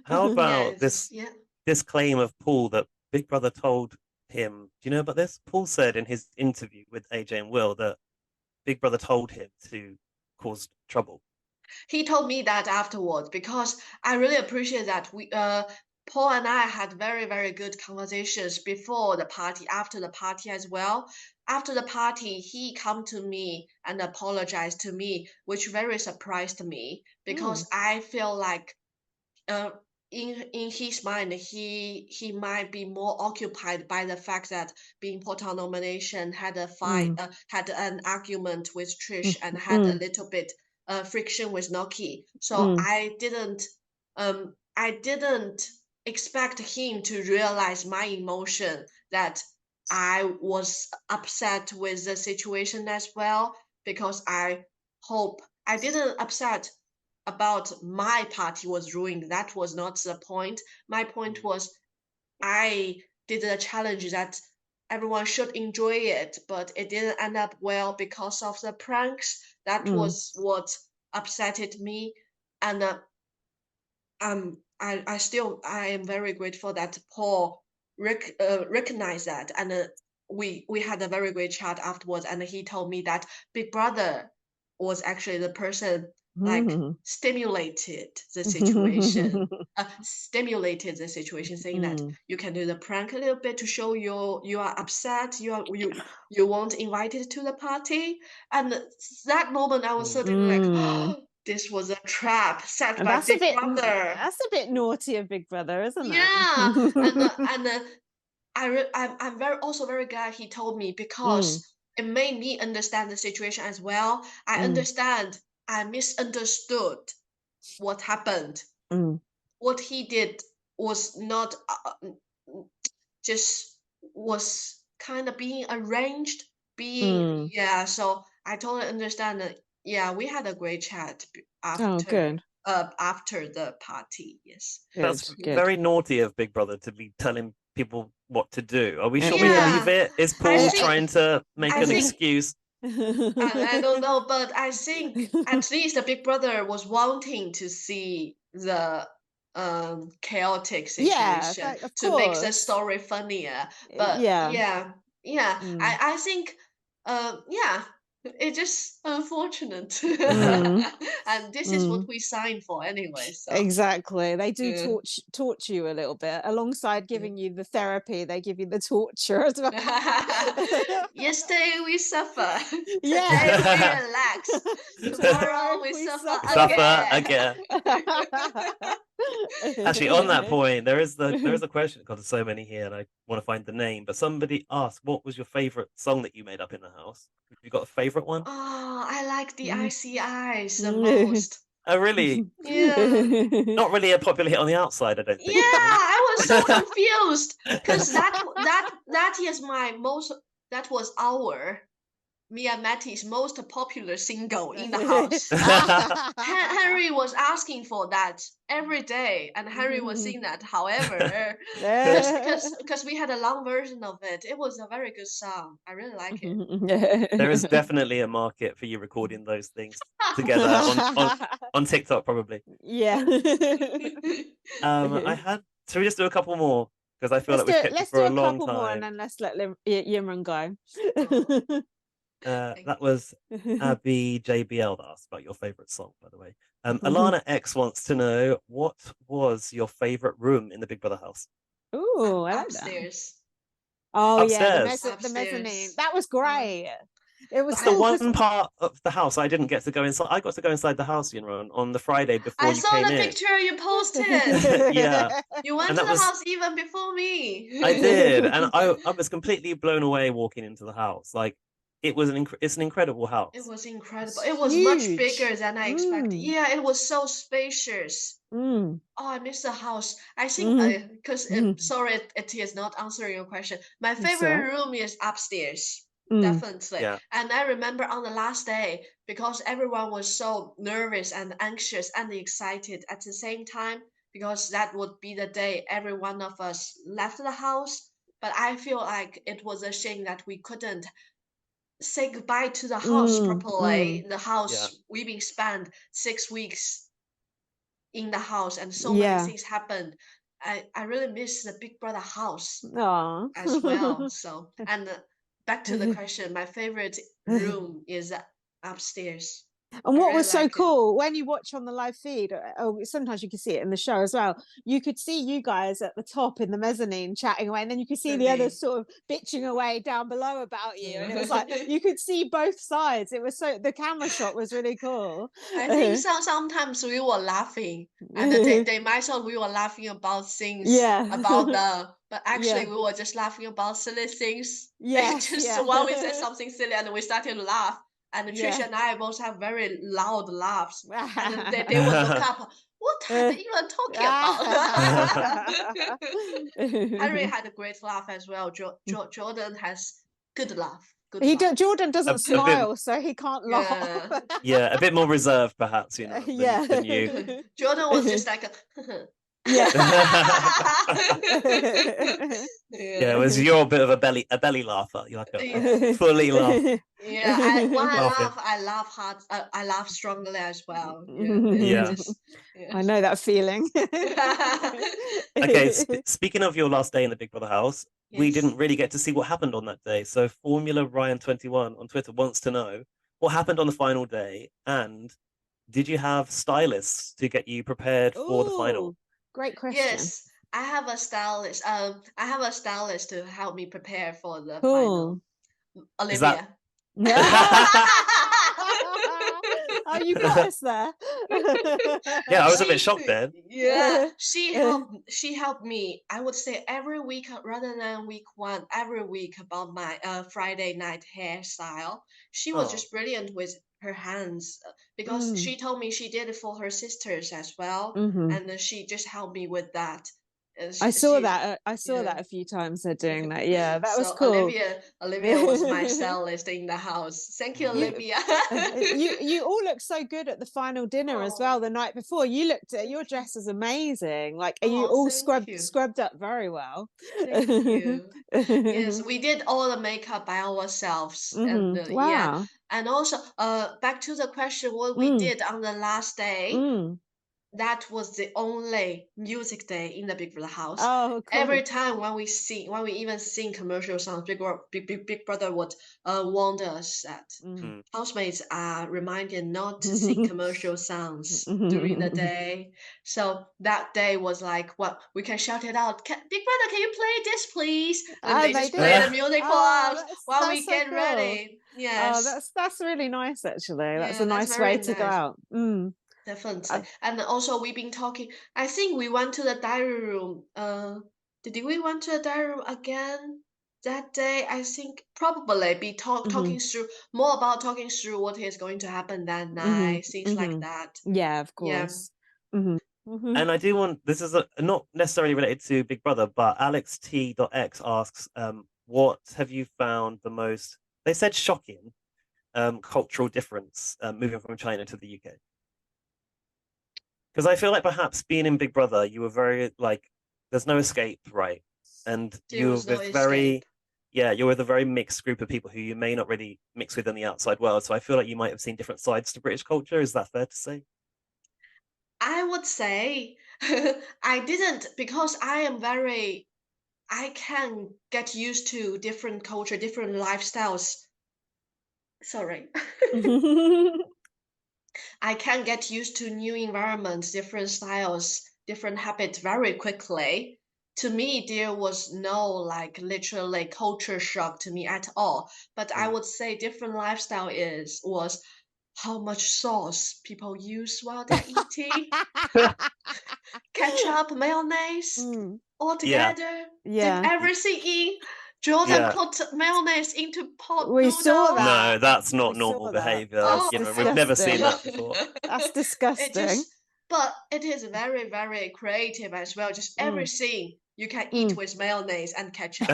How about this claim of Paul that Big Brother told him? Do you know about this? Paul said in his interview with AJ and Will that Big Brother told him to cause trouble. He told me that afterwards, because I really appreciate that Paul and I had very, very good conversations before the party, after the party as well. After the party, he come to me and apologized to me, which very surprised me, because I feel like in his mind, he might be more occupied by the fact that being put on nomination, had a fight, had an argument with Trish, and had a little bit friction with Noki. So I didn't expect him to realize my emotion, that I was upset with the situation as well, because I didn't upset about my party was ruined. That was not the point. My point was I did a challenge that everyone should enjoy it, but it didn't end up well because of the pranks. That was what upsetted me, and I am very grateful that Paul recognized that, and we had a very great chat afterwards, and he told me that Big Brother was actually the person stimulated the situation, saying that you can do the prank a little bit to show you are upset, you weren't invited to the party, and that moment I was suddenly like, oh, this was a trap set by Big Brother. That's a bit naughty of Big Brother, isn't it? Yeah, I'm also very glad he told me, because it made me understand the situation as well. I understand. I misunderstood what happened. What he did was not just was kind of being arranged. So I totally understand that. Yeah, we had a great chat after after the party. Yes, that's very naughty of Big Brother to be telling people what to do. Are we sure we believe it? Is Paul trying to make an excuse? I don't know, but I think at least the Big Brother was wanting to see the chaotic Yeah, situation of to make the course. story funnier. But Yeah. I think yeah, it's just unfortunate. And this is what we signed for anyway. So Exactly. They do yeah. torture you a little bit. Alongside giving you the therapy, they give you the torture as well. Yesterday we suffer. Yeah. Today we relax. Tomorrow we suffer Suffer again. again. Actually, on that point, there is a question. God, there's so many here, and I want to find the name. But somebody asked, "What was your favorite song that you made up in the house? Have you got a favorite one?" Oh, I like the icy eyes the most. Oh, really? Yeah. Not really a popular hit on the outside, I don't Yeah, think. I was so confused because that is my most that was our me and Matty's most popular single in the house. Henry was asking for that every day, and Henry was singing that. However, because we had a long version of it, it was a very good song. I really like it. There is definitely a market for you recording those things together on TikTok, probably. Yeah. I had. Should we just do a couple more? Because I feel Let's like we've kept you let's for do a a long couple more and time. then let's let Yinrun go. That was Abby JBL that asked about your favorite song, by the way. Alana X wants to know, what was your favorite room in the Big Brother house? Ooh, I like that. Upstairs. Oh yeah, the Upstairs. mezzanine. That was great. It was That's the cool because one part of the house I didn't get to go inside. I got to go inside the house, Yinrun, on the Friday before I you saw came the in. picture you posted. Yeah, You went and to that the was house even before me. I did, and I was completely blown away walking into the house. Like it was it's an incredible It house. was incredible. it's It was much bigger huge. than I expected. Yeah, it was so spacious. Mm. Oh, I miss the house. I think because sorry, it is not answering your question. My favorite room is upstairs, definitely. Yeah. And I remember on the last day, because everyone was so nervous and anxious and excited at the same time, because that would be the day every one of us left the house. But I feel like it was a shame that we couldn't say goodbye to the house properly. The house we've been spent 6 weeks in the house, and so many things happened. I really miss the Big Brother house Aw. as well. So, and back to the question, my favorite room is upstairs. And I what really was so like it. cool when you watch on the live feed, sometimes you can see it in the show as well. You could see you guys at the top in the mezzanine chatting away, and then you could see the others sort of bitching away down below about you. And it was like you could see both sides. It was the camera shot was really cool. I think sometimes we were laughing, and they might thought we were laughing about things but actually we were just laughing about silly things. Just when we said something silly and we started to laugh. And Trish and I both have very loud laughs. And they would look up, what are they even talking about? Harry had a great laugh as well. Jordan has good laugh. Jordan doesn't smile, so he can't laugh. Yeah, a bit more reserved, perhaps, than you. Jordan was just like yeah. Yeah, it was your bit of a belly laugher. You're like a fully laugh. Yeah, I laugh hard. I laugh strongly as well. I know that feeling. Okay, speaking of your last day in the Big Brother house, we didn't really get to see what happened on that day. So Formula Ryan 21 on Twitter wants to know what happened on the final day, and did you have stylists to get you prepared for the final? Great question. Yes, I have a stylist. I have a stylist to help me prepare for the final. Olivia. Oh, you got us there. Yeah, I was a bit shocked then. Yeah, she helped me. I would say every week rather than week one, every week about my Friday night hairstyle. She was just brilliant with her hands because she told me she did it for her sisters as well, and she just helped me with that. I saw that. I saw that a few times. They're doing that. Yeah, that was cool. Olivia was my stylist in the house. Thank you, Olivia. you all look so good at the final dinner as well. The night before, you looked at your dress is amazing. Like, are you all scrubbed up very well? Thank you. Yes, we did all the makeup by ourselves, and Wow. yeah, and also back to the question, what we did on the last day. That was the only music day in the Big Brother house. Oh, cool. Every time when we even sing commercial songs, Big Brother would warn us that housemates are reminded not to sing commercial songs during the day. So that day was like, well, we can shout it out. Big Brother, can you play this, please? And they just play the music for us while we get ready. Yes. Oh, that's really nice, actually. That's a nice way to go out. Definitely. And also we've been talking, I think we went to the diary room. Did we went to the diary room again that day? I think probably be talking through more about talking through what is going to happen that night, things like that. Yeah, of course. And I do want, this is not necessarily related to Big Brother, but Alex T.X asks, what have you found the most, they said shocking, cultural difference moving from China to the UK? Because I feel like perhaps being in Big Brother, you were very like, there's no escape, right? And you're with you're with a very mixed group of people who you may not really mix with in the outside world. So I feel like you might have seen different sides to British culture. Is that fair to say? I would say I didn't, because I can get used to different culture, different lifestyles. Sorry. I can get used to new environments, different styles, different habits very quickly. To me, there was no like literally culture shock to me at all. But I would say different lifestyle was how much sauce people use while they're eating. Ketchup, mayonnaise, all together. Yeah. Dip everything in. Jordan put mayonnaise into pot We noodles. saw that. No, that's not normal behavior. We've never seen that before. That's disgusting. But it is very, very creative as well. Just everything you can eat with mayonnaise and ketchup.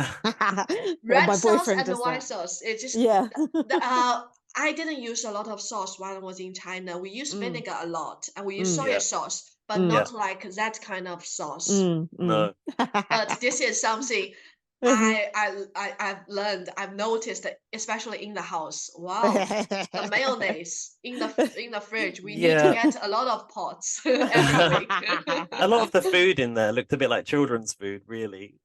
Red sauce and the white sauce. It's just I didn't use a lot of sauce while I was in China. We use vinegar a lot, and we use soy sauce, but not like that kind of sauce. No. But this is something I've learned. I've noticed that, especially in the house. Wow, the mayonnaise in the fridge. We need to get a lot of pots every week. A lot of the food in there looked a bit like children's food, really.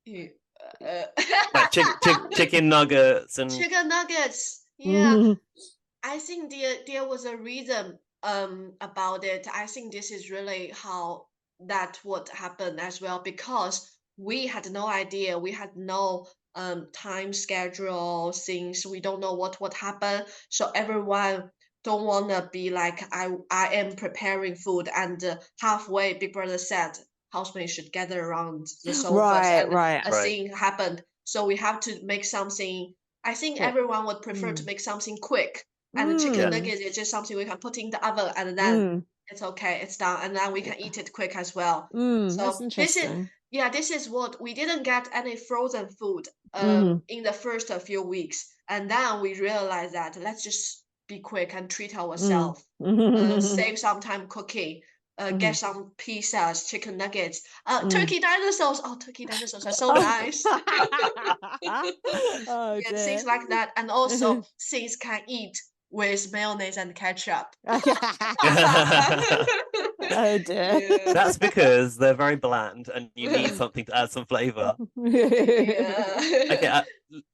Like chicken nuggets and chicken nuggets. Yeah, I think there was a reason about it. I think this is really how that would happen as well, because we had no idea. We had no time schedule, things. We don't know what would happen. So everyone don't want to be like, I am preparing food, and halfway Big Brother said housemates should gather around the sofas, and a thing happened. So we have to make something. I think everyone would prefer to make something quick. And the chicken nuggets is just something we can put in the oven, and then it's okay, it's done, and then we can eat it quick as well. So that's interesting. this is what we didn't get any frozen food in the first few weeks, and then we realized that let's just be quick and treat ourselves, save some time cooking. Get some pizzas, chicken nuggets, turkey dinosaurs. Oh, turkey dinosaurs are so nice. Things like that, and also things can eat with mayonnaise and ketchup. Oh dear. That's because they're very bland and you need something to add some flavor. Okay,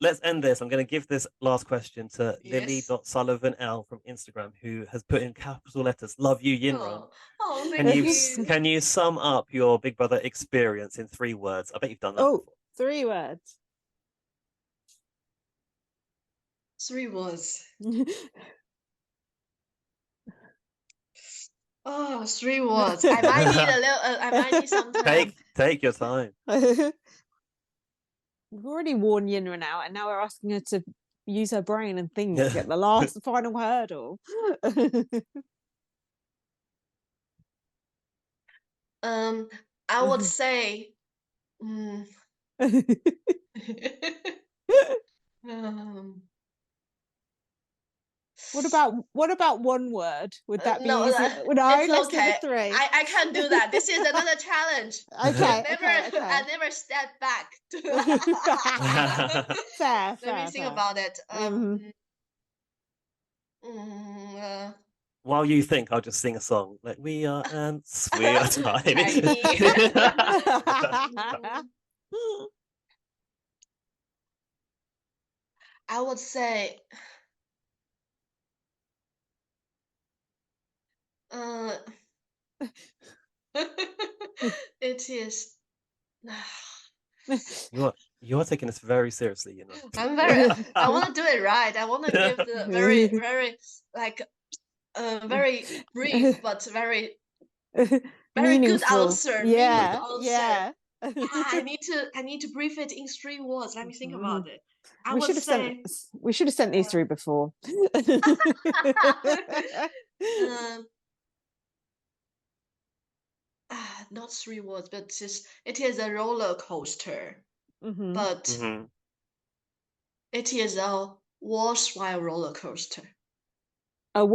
let's end this. I'm going to give this last question to Lily.SullivanL from Instagram, who has put in capital letters, "Love you, Yinrun." Can you sum up your Big Brother experience in 3 words? I bet you've done that before. 3 words. 3 words. 3 words. I might need a little. I might need some time. Take your time. We've already worn Yinrun out, and now we're asking her to use her brain and think to get the last final hurdle. I would say, What about one word? Would that be no, easy? No, it's let's do okay. the three. I can't do that. This is another challenge. Okay, I never step back. Fair. Let me think about it. While you think, I'll just sing a song. Like, we are ants, we are tiny. I would say, it is. You're taking this very seriously, you know. I want to do it right. I want to give the very, very like very brief but very good answer. Yeah. I need to brief it in 3 words. Let me think about it. We should have sent these through before. Not 3 words, but it is a roller coaster. But it is a worthwhile roller coaster. That's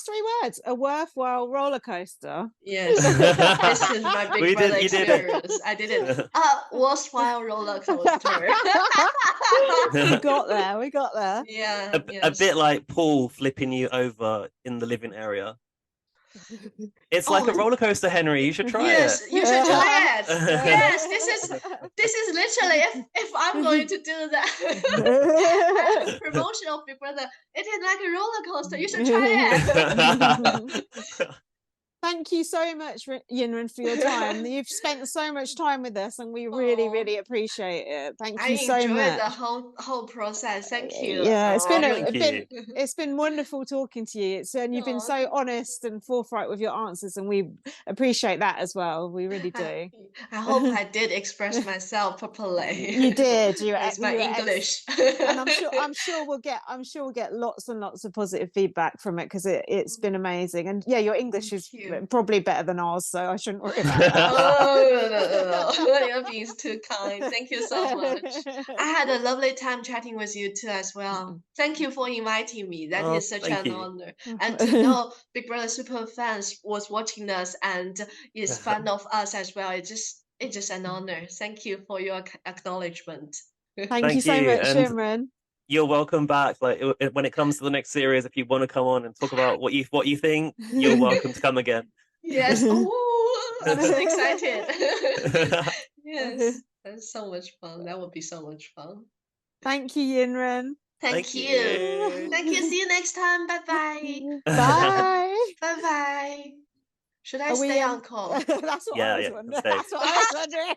3 words. A worthwhile roller coaster. Yes, this is my Big Brother experience. I did it. Worthwhile roller coaster. We got there. Yeah. A bit like Paul flipping you over in the living area. It's like a roller coaster, Henry. You should try it. Yes, you should try it. Yes, this is literally if I'm going to do that promotion of Big Brother, it is like a roller coaster. You should try it. Thank you so much, Yinrun, for your time. You've spent so much time with us, and we really, really appreciate it. Thank you so much. I enjoyed the whole process. Thank you. Yeah, it's been wonderful talking to you. And you've been so honest and forthright with your answers, and we appreciate that as well. We really do. I hope I did express myself properly. You did. It's my English. And I'm sure we'll get lots and lots of positive feedback from it, because it's been amazing. And yeah, your English is probably better than ours, so I shouldn't worry about that. No. You're being too kind. Thank you so much. I had a lovely time chatting with you too as well. Thank you for inviting me. That is such an honor. And to know Big Brother super fans was watching us and is fan of us as well. It's just an honor. Thank you for your acknowledgement. Thank you so much, Yinrun. You're welcome back. Like, when it comes to the next series, if you want to come on and talk about what you think, you're welcome to come again. Yes. Oh, I'm so excited. Yes, that's so much fun. That would be so much fun. Thank you, Yinrun. Thank you. Thank you. See you next time. Bye-bye. Bye. Bye-bye. Should I stay on call? That's what I was wondering. That's what I was wondering.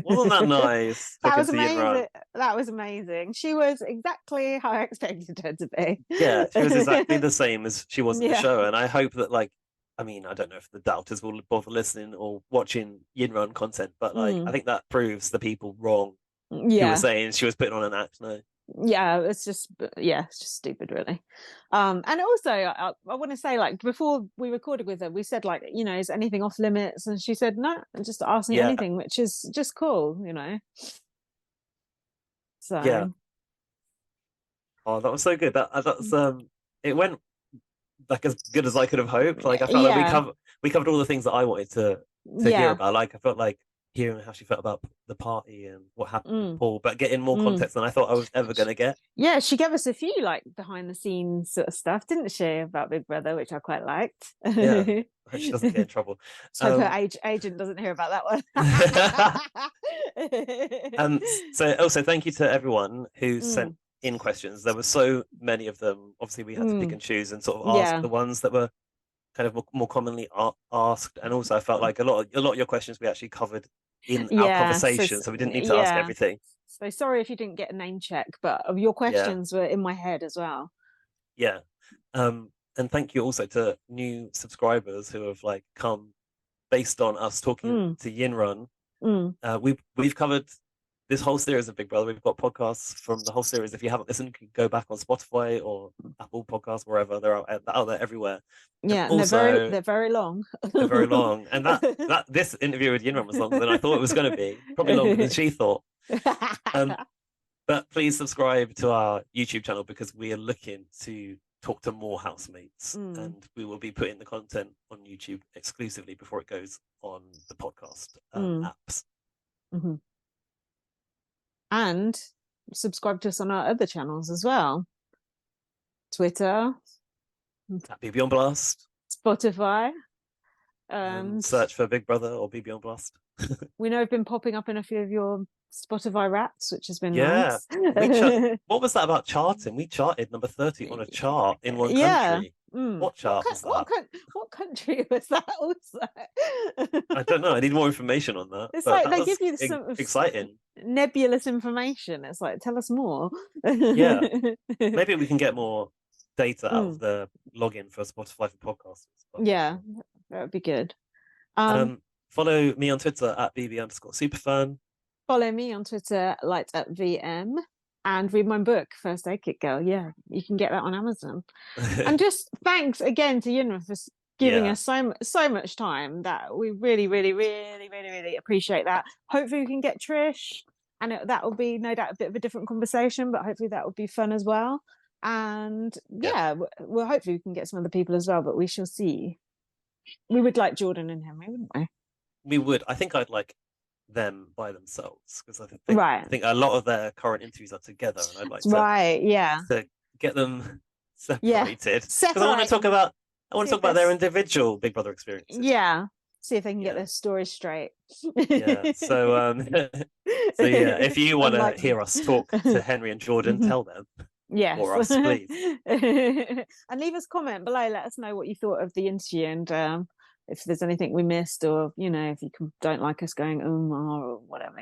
Wasn't that nice? That was amazing. That was amazing. She was exactly how I expected her to be. Yeah, she was exactly the same as she was in the show. And I hope that, like, I mean, I don't know if the doubters will bother listening or watching Yinrun content, but like, I think that proves the people wrong. Who were saying she was putting on an act now. Yeah, it's just stupid, really. And also I want to say, like, before we recorded with her, we said, like, you know, is anything off limits? And she said no, just ask me anything, which is just cool, you know. So that was so good. That's it went like as good as I could have hoped. Like, I felt like we covered all the things that I wanted to hear about. Like, I felt like hearing how she felt about the party and what happened with Paul, but getting more context than I thought I was ever going to get. Yeah, she gave us a few, like, behind the scenes sort of stuff, didn't she, about Big Brother, which I quite liked. Yeah, I hope she doesn't get in trouble. So her agent doesn't hear about that one. So also thank you to everyone who sent in questions. There were so many of them. Obviously, we had to pick and choose and sort of ask the ones that were kind of more commonly asked. And also, I felt like a lot of your questions we actually covered in our conversation, so we didn't need to ask everything. So sorry if you didn't get a name check, but your questions were in my head as well. Yeah. And thank you also to new subscribers who have, like, come based on us talking to Yinrun. We've covered this whole series of Big Brother. We've got podcasts from the whole series. If you haven't listened, you can go back on Spotify or Apple Podcasts, wherever they're out there everywhere. Yeah, and also, they're very long. They're very long. And that this interview with Yinrun was longer than I thought it was going to be. Probably longer than she thought. But please subscribe to our YouTube channel, because we are looking to talk to more housemates, and we will be putting the content on YouTube exclusively before it goes on the podcast apps. Mm-hmm. And subscribe to us on our other channels as well. Twitter, At BB on Blast, Spotify, search for Big Brother or BB on Blast. We know I've been popping up in a few of your Spotify Wraps, which has been nice. What was that about charting? We charted number 30 on a chart in one country. What chart was that? What country was that also? I don't know. I need more information on that. It's like they give you some exciting nebulous information. It's like, tell us more. Yeah. Maybe we can get more data out of the login for Spotify for podcasts. Yeah, that would be good. Follow me on Twitter at bb_superfan. Follow me on Twitter, light@VM, and read my book, First Aid Kit Girl. Yeah, you can get that on Amazon. And just thanks again to Yinrun for giving us so much time. That we really, really, really, really, really appreciate that. Hopefully we can get Trish, and that will be no doubt a bit of a different conversation, but hopefully that will be fun as well. And well, hopefully we can get some other people as well, but we shall see. We would like Jordan and Henry, wouldn't we? We would. I think I'd like them by themselves, because I think a lot of their current interviews are together, and I'd like to get them separated. Because I want to talk about their individual Big Brother experiences. Yeah. See if they can get their stories straight. Yeah. So if you want to hear us talk to Henry and Jordan, tell them. Yes. Or us, please. And leave us a comment below. Let us know what you thought of the interview, and if there's anything we missed, or if you don't like us going or whatever.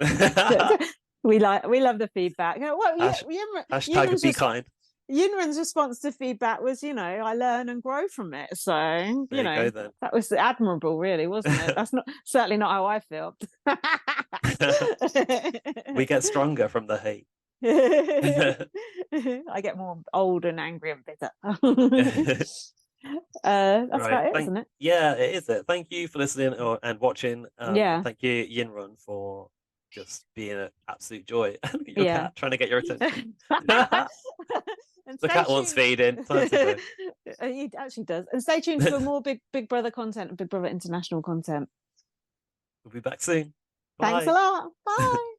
we love the feedback. Hashtag be kind. Yinrun's response to feedback was, I learn and grow from it. So that was admirable, really, wasn't it? That's certainly not how I feel. We get stronger from the hate. I get more old and angry and bitter. That's about it, isn't it? Yeah, it is it. Thank you for listening and watching. Thank you, Yinrun, for just being an absolute joy. Your cat trying to get your attention. The cat wants feeding. He actually does. And stay tuned for more Big Brother content and Big Brother International content. We'll be back soon. Thanks a lot. Bye.